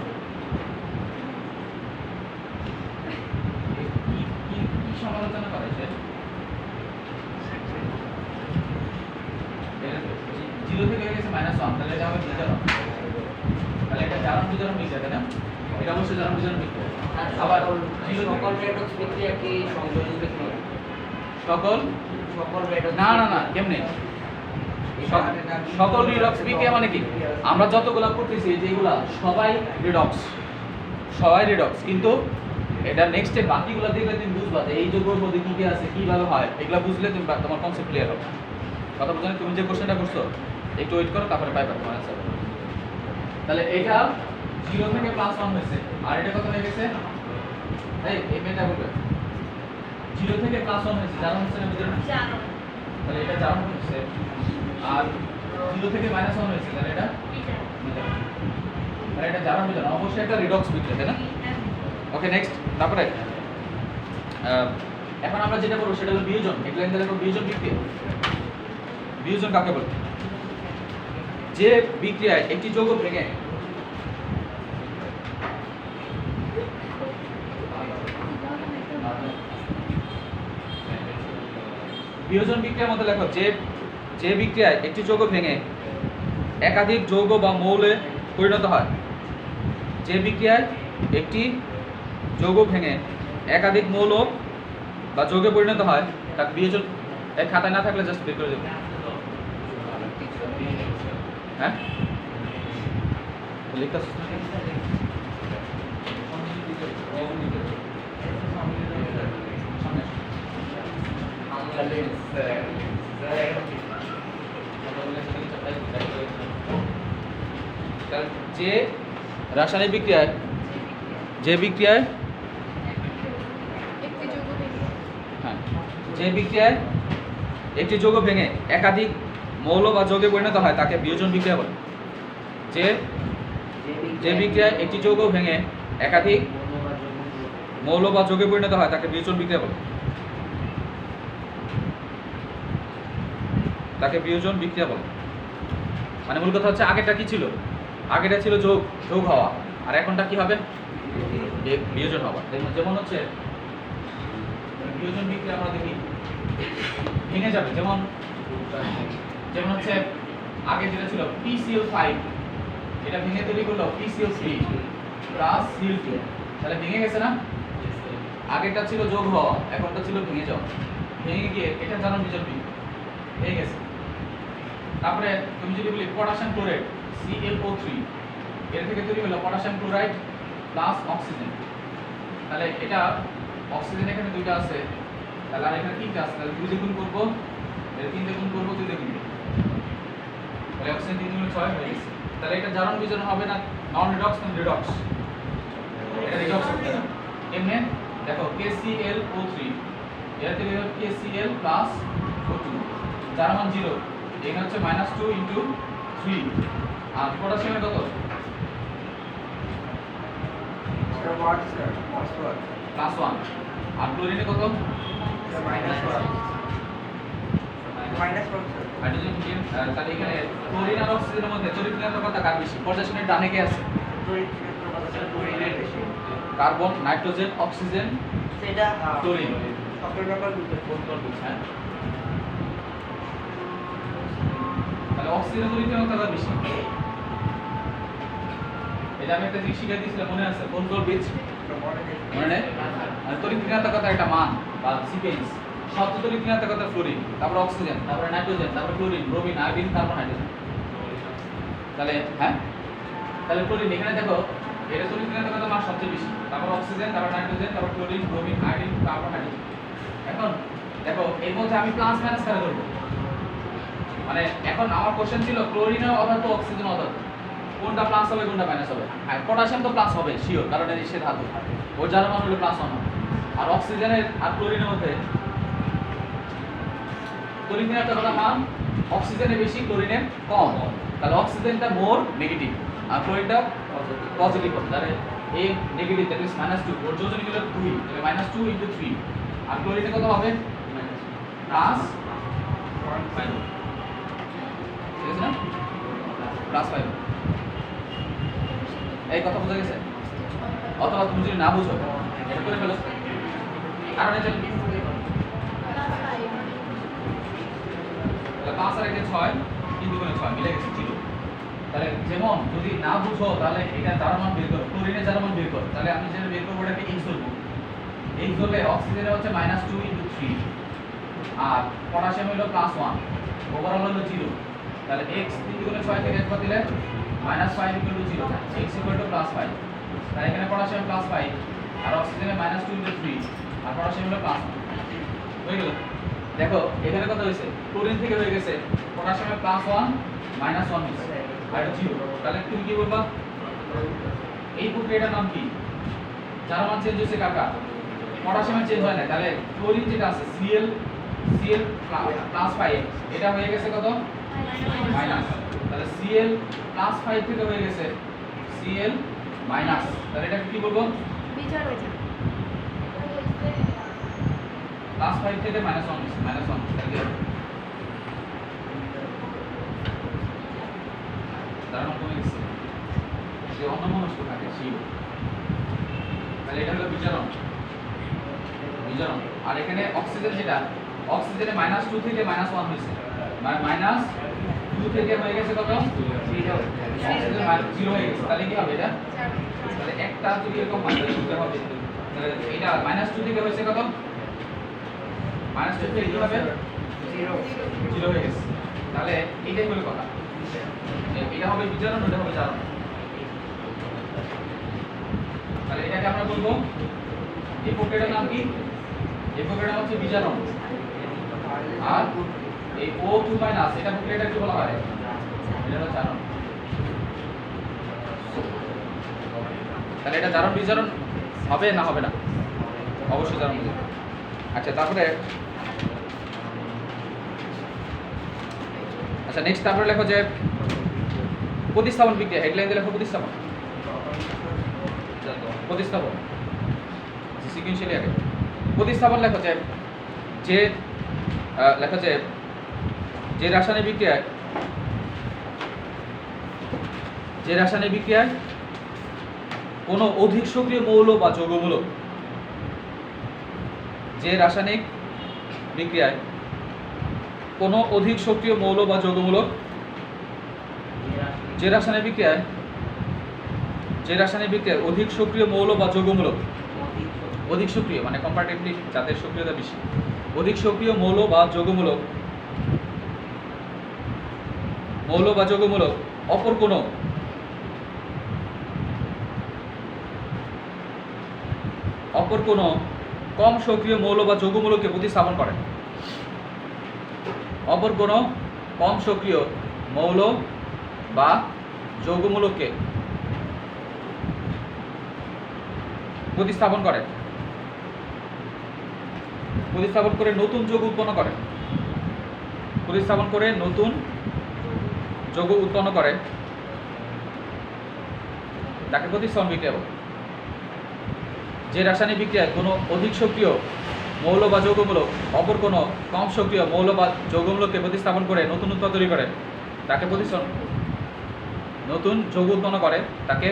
কি সমালোচনা করে সে জিরো থেকে হয়ে গেছে -1 তাহলে এটা হবে বিজারণ তাহলে এটা জারণ বিজারণ মিশে তাই না এটা অবশ্যই জারণ বিজারণ মিশে আবার সকল রেডক্স বিক্রিয়া কি সংযোজন বিক্রিয়া সকল সকল রেডক্স না না না কেমনে সকল রিডক্স বিক্রিয়া মানে কি আমরা যতগুলা করতেছি যেগুলা সবাই রিডক্স কিন্তু এটা নেক্সটে বাকিগুলো দেখলে তুমি বুঝবা যে এই যোগের মধ্যে কি কি আছে কিভাবে হয় এগুলা বুঝলে তুমি তোমার কনসেপ্ট ক্লিয়ার হবে কথা বুঝলে তুমি যে কোশ্চেনটা করছো একটু ওয়েট করো তারপরে পাইবা তোমার आंसर তাহলে এটা 0 থেকে +1 হয়েছে আর এটা কত হয়ে গেছে এই মেটা বলবে 0 থেকে +1 হয়েছে জানা হচ্ছে না বিজারণ জানো তাহলে এটা জারণ হচ্ছে আর 0 থেকে -1 হয়েছে তাহলে এটা বিজারণ বিজারণ তাহলে এটা জারণ বিজারণ অবশ্যই একটা রিডক্স বিক্রিয়া তাই না ওকে নেক্সট তারপরে এখন আমরা যেটা করব সেটা হলো বিয়োজন এক লাইন দেখো বিয়োজন বিক্রিয়া বিয়োজন কাকে বলে যে বিক্রিয়ায় একটি যৌগ ভেঙে বিয়োজন বিক্রিয়ার মধ্যে লেখো যে বিক্রিয়ায় একটি যৌগ ভেঙে একাধিক যৌগ বা মৌলে পরিণত হয় যে বিক্রিয়ায় একটি যৌগ ভেঙে একাধিক মৌল বা যৌগে পরিণত হয় তাকে বিয়োজন এই খাতায় না থাকলে জাস্ট বের করে দেব হ্যাঁ লিখতাছ যে রাসায়নিক বিক্রিয়ায় একটি যৌগ থেকে হ্যাঁ যে বিক্রিয়ায় একটি যৌগ ভেঙে একাধিক মৌল বা যৌগে পরিণত হয় তাকে বিয়োজন বিক্রিয়া বলে যে বিক্রিয়ায় একটি যৌগ ভেঙে একাধিক মৌল বা যৌগে পরিণত হয় তাকে বিয়োজন বিক্রিয়া বলে মানে মূল কথা হচ্ছে আগেরটা কি ছিল আগেরটা ছিল যোগ হওয়া আর এখনটা কি হবে বিয়োজন হওয়া যেমন হচ্ছে বিয়োজন বিক্রিয়া আমরা দেখি ভেঙে যাবে যেমন হচ্ছে আগে যেটা ছিল PCl5 এটা ভেঙে তৈরি করলো PCl3 প্লাস Cl2 তাহলে ভেঙে গেছে না আগেরটা ছিল যোগ হওয়া এখনটা ছিল ভেঙে যাওয়া ভেঙে গিয়ে এটা জারণ বিজারণ ভেঙে গেছে তারপরে তুমি যদি বলি পটাশিয়াম ক্লোরাইড ClO3 এর থেকে তৈরি হলো পটাশিয়াম ক্লোরাইড প্লাস অক্সিজেন তাহলে এটা অক্সিজেন এখানে দুইটা আছে তাহলে আর এখানে তিনটা আছে তাহলে 2 দিয়ে গুণ করব এর 3 দিয়ে গুণ করব 2 দিয়ে গুণ করব তাহলে অক্সিজেন 3 গুণ 6 হয়ে গেছে তাহলে এটা জারণ বিজারণ হবে না নন রিডক্স না রিডক্স এটা রিডক্স হবে না এমনে দেখো KClO3 এর থেকে হবে KCl প্লাস O2 যার মান 0 এখানে হচ্ছে -2 * 3 আর পটাশিয়ামের কত +1 আর ক্লোরিনে কত হাইড্রোজেন কি তাহলে এখানে ক্লোরিন আর অক্সিজেনের মধ্যে তড়িৎ ঋণাত্মকতা কার বেশি পর্যায়সনের ডানে কে আছে কার্বন নাইট্রোজেন অক্সিজেন সেটা ক্লোরিন সকল ব্যাপার হ্যাঁ তাহলে অক্সিজেনের তড়িৎ ঋণাত্মকতা বেশি এটা আমি একটা জিনিস শিখিয়ে দিয়েছিলাম মনে আছে কোন বীজ মনে নেই আর তড়িৎ ঋণাত্মকতা একটা মান বা সিকোয়েন্স শব্দ তড়িৎ ঋণাত্মকতা ফ্লোরিন তারপর অক্সিজেন তারপর নাইট্রোজেন তারপর chlorine bromine iodine carbon hydrogen তাহলে হ্যাঁ তাহলে ক্লোরিন এখানে দেখো এটা তড়িৎ ঋণাত্মকতা মান সবচেয়ে বেশি তারপর অক্সিজেন তারপর নাইট্রোজেন তারপর chlorine bromine iodine carbon hydrogen এখন দেখো এর মধ্যে আমি প্লাস মাইনাস করে ধরবো মানে এখন আমার কোশ্চেন ছিল ক্লোরিনের অধাতু অক্সিজেন অধাতু কোনটা প্লাস হবে কোনটা মাইনাস হবে? আর পটাশিয়াম তো প্লাস হবে শিওর, কারণ এর সে ধাতু, ওর যার মান হলো প্লাস 1 হবে। আর অক্সিজেনের আর ক্লোরিনের মধ্যে ক্লোরিনের একটা কথা মান অক্সিজেনে বেশি ক্লোরিনে কম, তাহলে অক্সিজেনটা মোর নেগেটিভ আর ক্লোরিনটা পজিটিভ হবে। তাহলে এই নেগেটিভ দ্যাট ইজ -2, ওর যোজন হলো 2, তাহলে -2 * 3। আর ক্লোরিনে কত হবে? প্লাস 5, ঠিক আছে না? প্লাস 5। এই কথা বোঝা গেছে? অথবা তুমি যদি না বুঝো এটা করে ফেলো, কারণ এটা 5 আর 1 6, 3 × 6 মিলে গেছে 0। তাহলে যেমন যদি না বুঝো তাহলে এটা যার মান বের করো, ক্লোরিনে যার মান বের করো, তাহলে আমি যেটা বের করব ওটাকে x ধরবো। x ধরলে অক্সিজেনে হচ্ছে -2 * 3 আর পটাশিয়াম হলো +1, ওভারঅল হলো 0। তাহলে x 3 × 6 থেকে 1 বাদ দিলে -5 = 0, x +5। তাহলে এখানে পটাশিয়াম +5 আর অক্সিজেনে -2 * 3 আর পটাশিয়াম হলো +1 হয়ে গেল। দেখো এখানে কত হয়েছে, ক্লোরিন থেকে হয়ে গেছে পটাশিয়ামে +1 -1 হয়েছে আর 0। তাহলে তুমি কি বলবা? এই প্রক্রিয়াটার নাম কি? যার মান চেঞ্জ হয়েছে কাকা, পটাশিয়ামে চেঞ্জ হয় না। তাহলে ক্লোরিন যেটা আছে Cl +5, এটা হয়ে গেছে কত? মাইনাস। তাহলে Cl +5 থেকে হয়ে গেছে Cl মাইনাস। তাহলে এটাকে কি বলবো? বিজারণ। +5 থেকে -1 হচ্ছে, -1 তাহলে কি হবে? তার মানে কমে গেছে, যে অন্যমনস্ক থাকে শিও। তাহলে এটা হলো বিজারণ, বিজারণ। আর এখানে অক্সিজেন যেটা, অক্সিজেনে -2 থেকে -1 হয়েছে, -2 থেকে হয়ে গেছে কত? 0। অক্সিজেন 0 হয়ে গেছে, তাহলে কি হবে এটা? তাহলে একটা যদি এরকম হয় তাহলে কি হবে? তাহলে এটা -2 থেকে হয়েছে কত? -2 থেকে কি হবে? 0 হয়ে গেছে। তাহলে এইটাই হলো কথা, এটা হবে বিজারণ, ওটা হবে জারণ। তাহলে এটাকে আমরা বলবো, এই প্রক্রিয়াটার নাম কি? এই প্রক্রিয়াটা হচ্ছে বিজারণ। আর এই O2 মাইনাস এটা প্রক্রিয়াটা কি বলা হয়? এটা হলো জারণ। তাহলে এটা জারণ বিজারণ হবে না হবে না? অবশ্যই জারণ হবে। আচ্ছা তারপরে নেক্সট তারপরে লেখো যে প্রতিস্থাপন বিক্রিয়া, হেডলাইন দিয়ে লেখো প্রতিস্থাপন। প্রতিস্থাপন সিকুয়েন্সিয়ালি আগে প্রতিস্থাপন লেখো যে রাসায়নিক বিক্রিয়ায় কোনো অধিক সক্রিয় মৌল বা যৌগমূলক, যে রাসায়নিক বিক্রিয়ায় কোনো অধিক সক্রিয় মৌল বা যৌগমূলক, যে রাসায়নিক বিক্রিয়ায় অধিক সক্রিয় মৌল বা যৌগমূলক, অধিক সক্রিয় মানে কম্পারেটিভলি যাদের সক্রিয়তা বেশি, অধিক সক্রিয় মৌল বা যৌগমূলক অপর কোনো কম সক্রিয় মৌল বা যৌগমূলককে প্রতিস্থাপন করে। অপর কোনো কম সক্রিয় মৌল বা যৌগমূলককে প্রতিস্থাপন করে নতুন যৌগ উৎপন্ন করে, তাকে প্রতিস্থাপন বিক্রিয়া বলে। যে রাসায়নিক বিক্রিয়ায় কোনো অধিক সক্রিয় মৌল বা যৌগমূলক অপর কোনো কম সক্রিয় মৌল বা যৌগমূলককে প্রতিস্থাপন করে নতুন উৎপাদ তৈরি করে, তাকে নতুন যৌগ উৎপন্ন করে, তাকে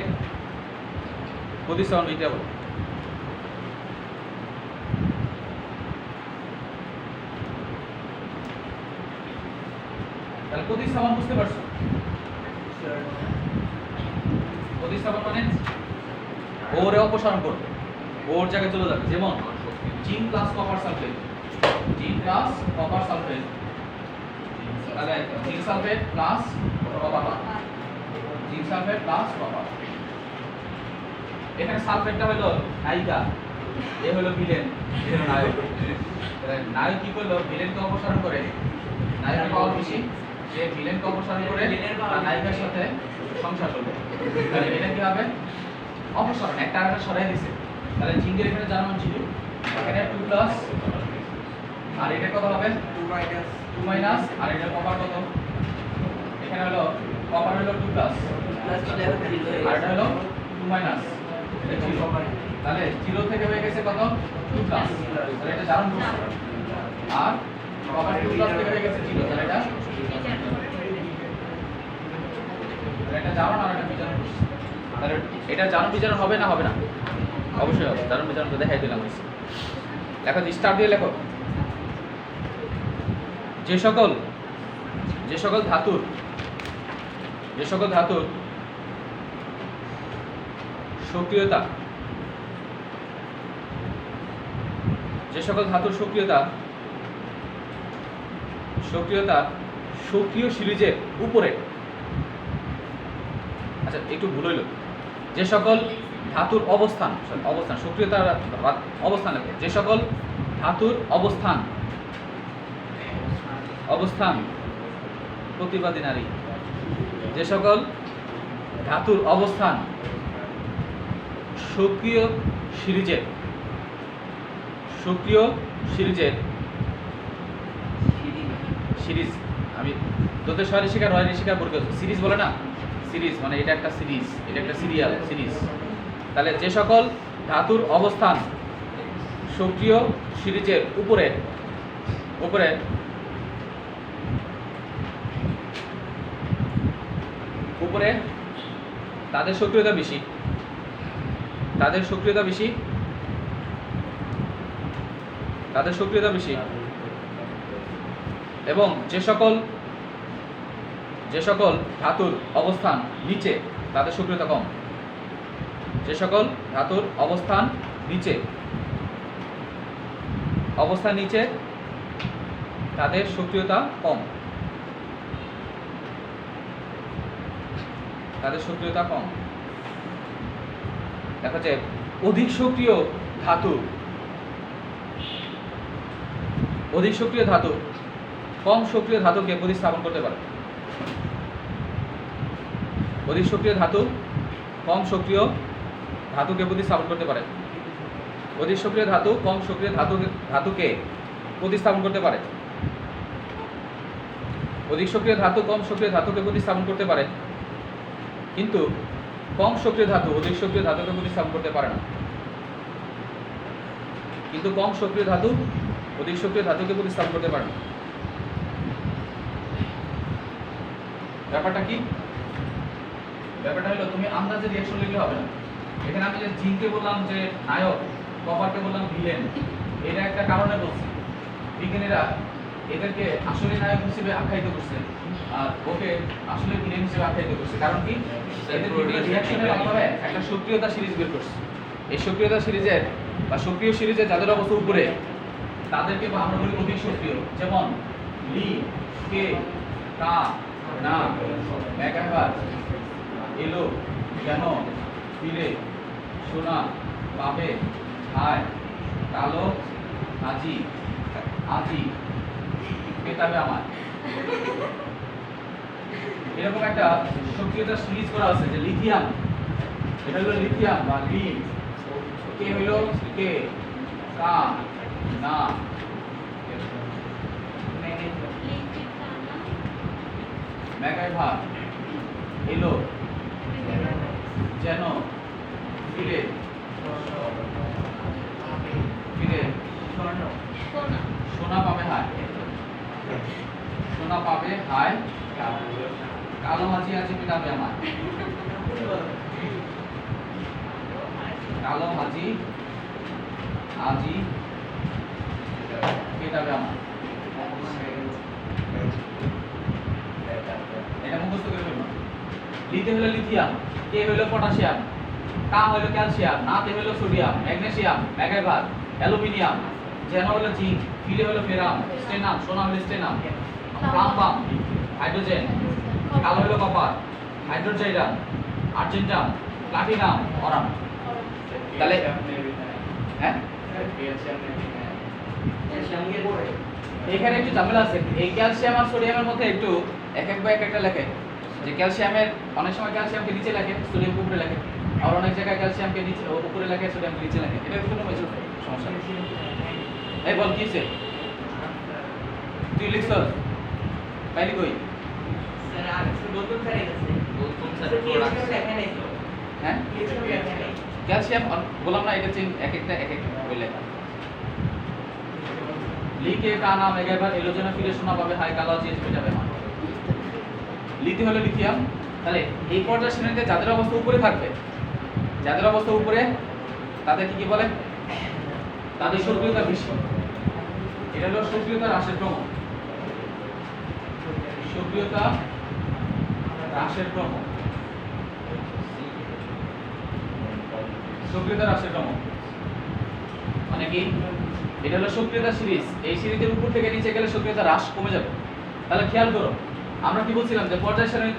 প্রতিস্থাপন বিক্রিয়া বলে। তাহলে প্রতিস্থাপন বুঝতে পারছো? প্রতিস্থাপন মানে ওরে অপসারণ করবে, ওর জায়গায় চলে যাবে। যেমন জিঙ্ক প্লাস কপার সালফেট, তাহলে জিঙ্ক সালফেট প্লাস কপার। এখানে সালফেটটা হলো নায়িকা, এ হলো ভিলেন, এ হলো নায়ক। নায়ক কি করলো? ভিলেনকে অপসারণ করে নায়কের পাওয়ার বেশি, যে ভিলেনকে অপসারণ করে তার নায়িকার সাথে সংসার করবে, তাহলে এটা কি হবে? অপসারণ, একটা আরেকটা সরাই দিছে। তাহলে জিঙ্কের এখানে যার মান 0, এখানে 2 প্লাস, আর এটা কত হবে? 2 মাইনাস, আর এটা কপার কত? এখানে হলো কপার হলো 2 প্লাস, আর এটা হলো 2 মাইনাস, এটা 0। তাহলে 0 থেকে হয়ে গেছে কত? 2 প্লাস, তাহলে এটা জারণ করছে। আর কপার 2 প্লাস থেকে হয়ে গেছে 0, তাহলে এটা জারণ আর এটা বিজারণ করছে। তাহলে এটা জারণ বিজারণ হবে না? হবে না, অবশ্যই হবে। জারণ বিজারণ তো দেখাই দিলাম। লেখো, স্টার দিয়ে লেখো। যে সকল ধাতুর সক্রিয়তা, সক্রিয় সিরিজের উপরে, আচ্ছা একটু ভুল হইল, যে সকল ধাতুর অবস্থান সক্রিয়তার অবস্থান লেখো। যে সকল ধাতুর অবস্থান প্রতিবাদী নারী, যে সকল ধাতুর অবস্থান সক্রিয় সিরিজের সিরিজ, আমি তোদের সরি শিকার রয় শিকার বলতে সিরিজ বলে না, সিরিজ মানে এটা একটা সিরিজ, এটা একটা সিরিয়াল সিরিজ। তাহলে যে সকল ধাতুর অবস্থান সক্রিয় সিরিজের উপরে তাদের সক্রিয়তা বেশি, এবং যে সকল ধাতুর অবস্থান নিচে তাদের সক্রিয়তা কম। যে সকল ধাতুর অবস্থান নিচে তাদের সক্রিয়তা কম। দেখা যায় অধিক সক্রিয় ধাতু কম সক্রিয় ধাতুকে প্রতিস্থাপন করতে পারে। অধিক সক্রিয় ধাতু কম সক্রিয় ধাতুকে প্রতিস্থাপন করতে পারে। অধিক সক্রিয় ধাতু কম সক্রিয় ধাতুকে প্রতিস্থাপন করতে পারে। অধিক সক্রিয় ধাতু কম সক্রিয় ধাতুকে প্রতিস্থাপন করতে পারে, কিন্তু কম সক্রিয় ধাতু অধিক সক্রিয় ধাতুকে প্রতিস্থাপন করতে পারে না। কিন্তু কম সক্রিয় ধাতু অধিক সক্রিয় ধাতুকে প্রতিস্থাপন করতে পারে না। ব্যাপারটা কি? ব্যাপারটা হলো তুমি আন্দাজে রিঅ্যাকশন লিখলে হবে না। এখানে আমি যে জিনকে বললাম যে নায়ক, কপারকে বললাম ভিলেন, এটা একটা কারণে বলছি। বিজ্ঞানীরা এদেরকে আসলে নায়ক হিসেবে আখ্যায়িত করছে আর ওকে আসলে ভিলেন হিসেবে আখ্যায়িত করছে। কারণ কি? এদের বিভিন্ন রিঅ্যাকশনের মাধ্যমে একটা সক্রিয়তা সিরিজ বের করছে। এই সক্রিয়তা সিরিজের বা সক্রিয় সিরিজে যাদের অবস্থা উপরে তাদেরকে আমরা বলি অধিক সক্রিয়। যেমন লি, কে, কা, না, মেগাহার, এলো, কেন, ফিরে, সোনা, পাবে, হায়, কালো, আজি, কেতাবে আমার। এরকম একটা সক্রিয়তা সিরিজ করা আছে যে লিথিয়াম, এটা হলো লিথিয়াম বা লি, কে হলো কে, কা, না, মেগাভার, এলো, যেন, ফিরে, সোনা পাবে হায়, কালো হাজি আছে পিতাবে আমার। কালো হাজি আজি পিতাবে আমার। এটা মুখস্থ করে ফেলুন। লিতে হলো লিথিয়াম, কে হলো পটাশিয়াম, কা হলো ক্যালসিয়াম, নাতে হলো সোডিয়াম, ম্যাগনেসিয়াম, ম্যাগাইভার, অ্যালুমিনিয়াম, যেন হলো জিঙ্ক, ফিরে হলো ফেরাম, স্টেনাম, সোনা হলো স্টেনাম, প্লাম্বাম, হাইড্রোজেন, কালো হলো কপার, হাইড্রোজাইরাম, আর্জেন্টাম, প্লাটিনাম, অরাম। তাহলে হ্যাঁ এখানে একটু ঝামেলা আছে। এই ক্যালসিয়াম আর সোডিয়ামের মধ্যে একটু এক এক বা এক একটা লেখে যে ক্যালসিয়ামের অনেক সময় ক্যালসিয়ামকে নিচে লেখে সোডিয়ামকে উপরে লেখে আর অনেক জায়গায় ক্যালসিয়ামকে নিচে উপরে লেখে সোডিয়ামকে নিচে লেখে এটা কোনো মেজর সমস্যা নেই এই বল কিসে তুই লিখছ পাইলি কই স্যার আর নতুন স্যার এসেছে নতুন স্যার স্যার ক্যালসিয়াম লেখা নেই তো হ্যাঁ ক্যালসিয়াম লেখা নেই ক্যালসিয়াম বললাম না এটা চেঞ্জ এক একটা এক এক বই লেখা লিকে का नाम एक बार एलोजेनोफिलेशन পাবে হাই কালাজিয়াস হয়ে যাবে মান লিথি হলো লিথিয়াম তাহলে এই পর্যায় শ্রেণীতে যাদের অবস্থা উপরে থাকবে যাদের অবস্থা উপরে তাদের কি বলে তাদের সক্রিয়তা বেশি এটা হলো সক্রিয়তা হ্রাসের ক্রম সক্রিয়তা হ্রাসের ক্রম সক্রিয়তা হ্রাসের ক্রম মানে কি এটা হলো সক্রিয়তা সিরিজ এই সিরিজের উপর থেকে নিচে গেলে সক্রিয়তা হ্রাস কমে যাবে তাহলে খেয়াল করো আমরা কি বলছিলাম যে পর্যায় সারণী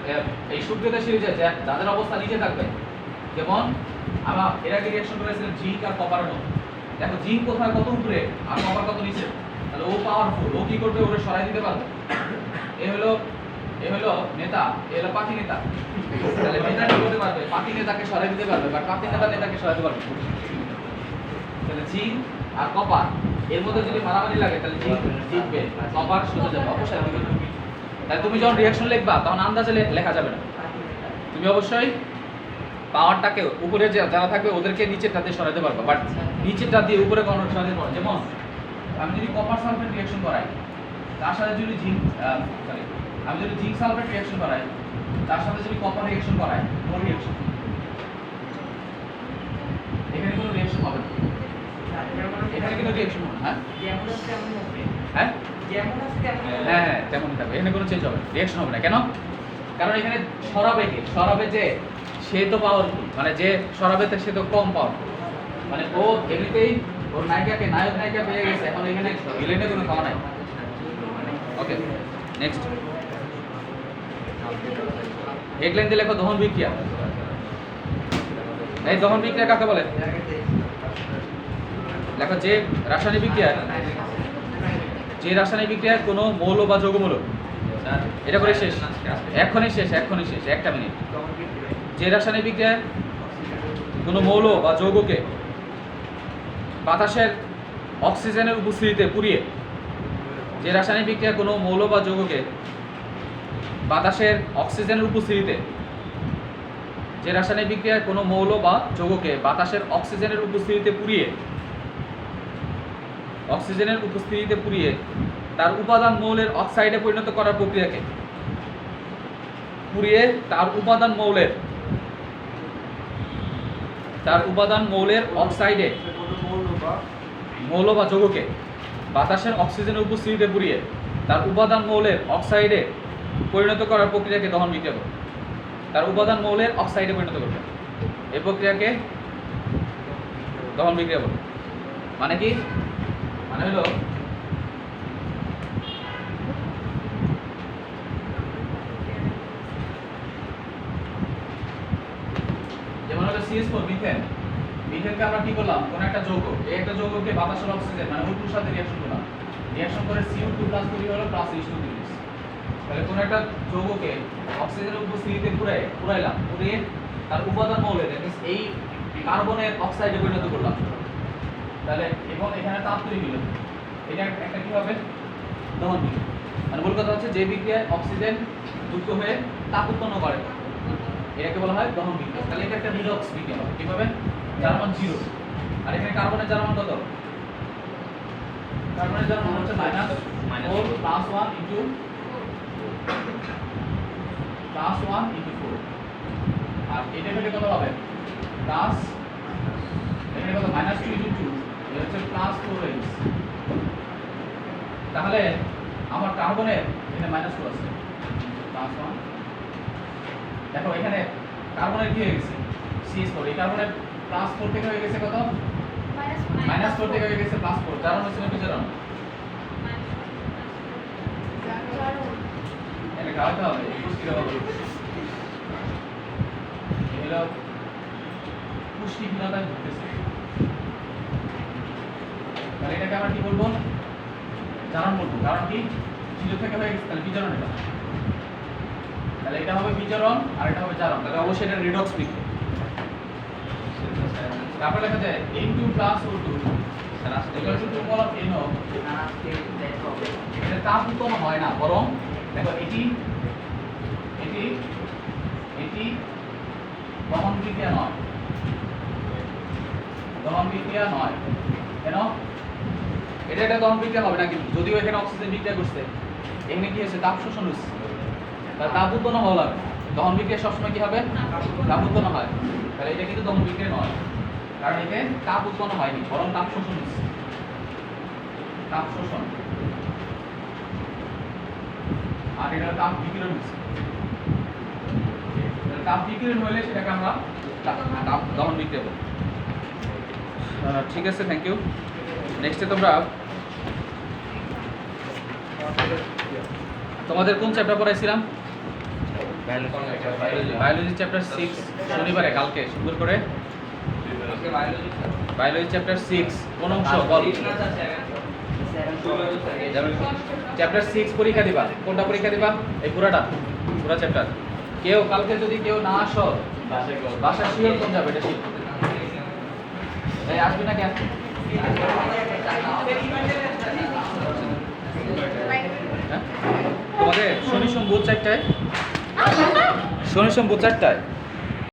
এই সক্রিয়তা সিরিজে যাদের অবস্থা নিচে থাকবে যেমন আমরা এর আগে রিঅ্যাকশন করেছিলাম জিঙ্ক আর কপারের মধ্যে দেখো জিঙ্ক কোথায় কত উপরে আর কপার কত নিচে তাহলে ও পাওয়ারফুল ও কি করবে ওরে সরাই দিতে পারবে এ হলো নেতা এ হলো পাতি নেতা তাহলে নেতা কি করতে পারবে পাতি নেতাকে সরাই দিতে পারবে বা পাতি নেতা নেতাকে সরাই দিতে পারবে তাহলে জিঙ্ক আর কপার এর মধ্যে যদি মারামারি লাগে তাহলে জিতবে কপার সরে যাবে অবশ্যই তাহলে তুমি যখন রিঅ্যাকশন লিখবা তখন আন্দাজে লেখা যাবে না তুমি অবশ্যই পাওয়ারটাকে উপরে যারা থাকবে ওদেরকে নিচেরটাতে সরাতে পারবে বাট নিচেরটা দিয়ে উপরে কখনো সরাতে পারবে যেমন আমি যদি কপার সালফেট রিঅ্যাকশন করাই তার সাথে যদি আমি যদি জিঙ্ক সালফেট রিঅ্যাকশন করাই তার সাথে যদি কপার রিঅ্যাকশন করাই নো রিঅ্যাকশন এখানে কোনো রিঅ্যাকশন হবে না এখানে কিন্তু রিঅ্যাকশন হবে হ্যাঁ যেমন আছে তেমন হবে হ্যাঁ যেমন আছে তেমন হবে হ্যাঁ তেমনই থাকবে এখানে কোনো চেঞ্জ হবে রিঅ্যাকশন হবে না কেন কারণ এখানে সরাবে যে সে তো পাওয়ারফুল মানে যে সরাবেতে সে তো কম পাওয়ারফুল মানে ও এমনিতেই ওর নায়ক নায়িকা পেয়ে গেছে এখন এখানে ভিলেনের কোনো খাওয়া নাই ওকে নেক্সট হেডলাইন দিয়ে লেখো দহন বিক্রিয়া এই দহন বিক্রিয়া কাকে বলে লেখো যে রাসায়নিক বিক্রিয়ায় কোনো মৌল বা যৌগমূলক এটা করে শেষ এখনই শেষ একটা মিনিট যে রাসায়নিক বিক্রিয়ায় কোনো মৌল বা যৌগকে বাতাসের অক্সিজেনের উপস্থিতিতে পুড়িয়ে যে রাসায়নিক বিক্রিয়ায় কোনো মৌল বা যৌগকে বাতাসের অক্সিজেনের উপস্থিতিতে যে রাসায়নিক বিক্রিয়ায় কোনো মৌল বা যৌগকে বাতাসের অক্সিজেনের উপস্থিতিতে পুড়িয়ে তার উপাদান মৌলের অক্সাইডে পরিণত করার প্রক্রিয়াকে তার উপাদান মৌলের অক্সাইডে মৌল বা যৌগকে বাতাসের অক্সিজেনের উপস্থিতিতে পুড়িয়ে তার উপাদান মৌলের অক্সাইডে পরিণত করার প্রক্রিয়াকে দহন বিক্রিয়া বলে তার উপাদান মৌলের অক্সাইডে পরিণত করবে এই প্রক্রিয়াকে দহন বিক্রিয়া বলে মানে কি মানে হলো যেমন হলো CH4 মিথেনকে আমরা কি করলাম কোন একটা যৌগ এই একটা যৌগকে বাতাসের অক্সিজেন মানে O2 এর সাথে রিঅ্যাকশন করলাম রিঅ্যাকশন করে CO2 প্লাস তৈরি হলো প্লাস H2 তৈরি হয়েছে তাহলে কোন একটা যৌগকে অক্সিজেনের উপস্থিতিতে পুরাইলাম পুড়িয়ে তার উপাদান মৌলে দ্যাট মিন্স এই কার্বনের অক্সাইডে পরিণত করলাম তাহলে এবং এখানে তাপ তৈরি হলো এটা একটা কি হবে দহন বিক্রিয়া মানে মূল কথা হচ্ছে যে বিক্রিয়ায় অক্সিজেন যুক্ত হয়ে তাপ উৎপন্ন করে এটাকে বলা হয় দহন বিক্রিয়া তাহলে এটা একটা রিডক্স বিক্রিয়া হবে কিভাবে যার মান 0 আর এখানে কার্বনের যার মান কত কার্বনের যার মান হচ্ছে -4 + 1 ইনটু +1 ইনটু 4 আর এটা থেকে কত হবে প্লাস এখানে কত -2 ইনটু 2 এটা হচ্ছে +4h তাহলে আমার কার্বনের এখানে -2 আছে +1 দেখো এখানে কার্বনের কি হয়ে গেছে CH4 এই কার্বনের +4 থেকে হয়ে গেছে কত -4 থেকে হয়ে গেছে +4 যার মানে ছিল কি জানো এটা গাওতে হবে পুষ্টির অভাবে এগুলো পুষ্টিহীনতায় ভুগতেছে তাহলে এটাকে আমরা কি বলবো জারণ বলবো কারণ কি 0 থেকে হয়ে গেছে তাহলে কি জারণ এটা তাহলে এটা হবে বিজারণ আর এটা হবে জারণ, তাহলে অবশ্যই এটা রিডক্স বিক্রিয়া। তারপরে লেখা যায় N2 plus O2 equal to 2 mol of NO। এটা তাপ উৎপন্ন হয় না, বরং দেখো এটি দহন বিক্রিয়া নয়, দহন বিক্রিয়া নয়। কেন? এটা একটা দহন বিক্রিয়া হবে না, কিন্তু যদিও এখানে অক্সিজেন বিক্রিয়া করছে, এখানে কি হচ্ছে তাপ শোষণ হচ্ছে, তার তাপ উৎপন্ন হওয়া লাগবে। দহন বিক্রিয়া সবসময় কি হবে? তাপ উৎপন্ন হয়। তাহলে এটা কিন্তু দহন বিক্রিয়া নয়, কারণ এখানে তাপ উৎপন্ন হয়নি, বরং তাপ শোষণ হচ্ছে, তাপ শোষণ। আর এটা তাপ বিকিরণ হচ্ছে। তাপ বিকিরণ হলে সেটাকে আমরা তাপ দহন বিক্রিয়া বলি। ঠিক আছে, থ্যাংক ইউ। নেক্সটে তোমরা তোমাদের কোন চ্যাপ্টার পড়াইছিলাম? বায়োলজি চ্যাপ্টার 6 শনিবারে, কালকে সুন্দর করে বায়োলজি চ্যাপ্টার 6 কোন অংশ বল? চ্যাপ্টার 6 পরীক্ষা দিবা। কোনটা পরীক্ষা দিবা? এই পুরো চ্যাপ্টার। কেউ কালকে যদি কেউ না আসো, বাসা শিওর কোন যাবে এটা শিওর। এই আসবে না কেন? হ্যাঁ? তোমাদের শনি সোম বুধ 4টায়, শনি সোম বুধ 4টায়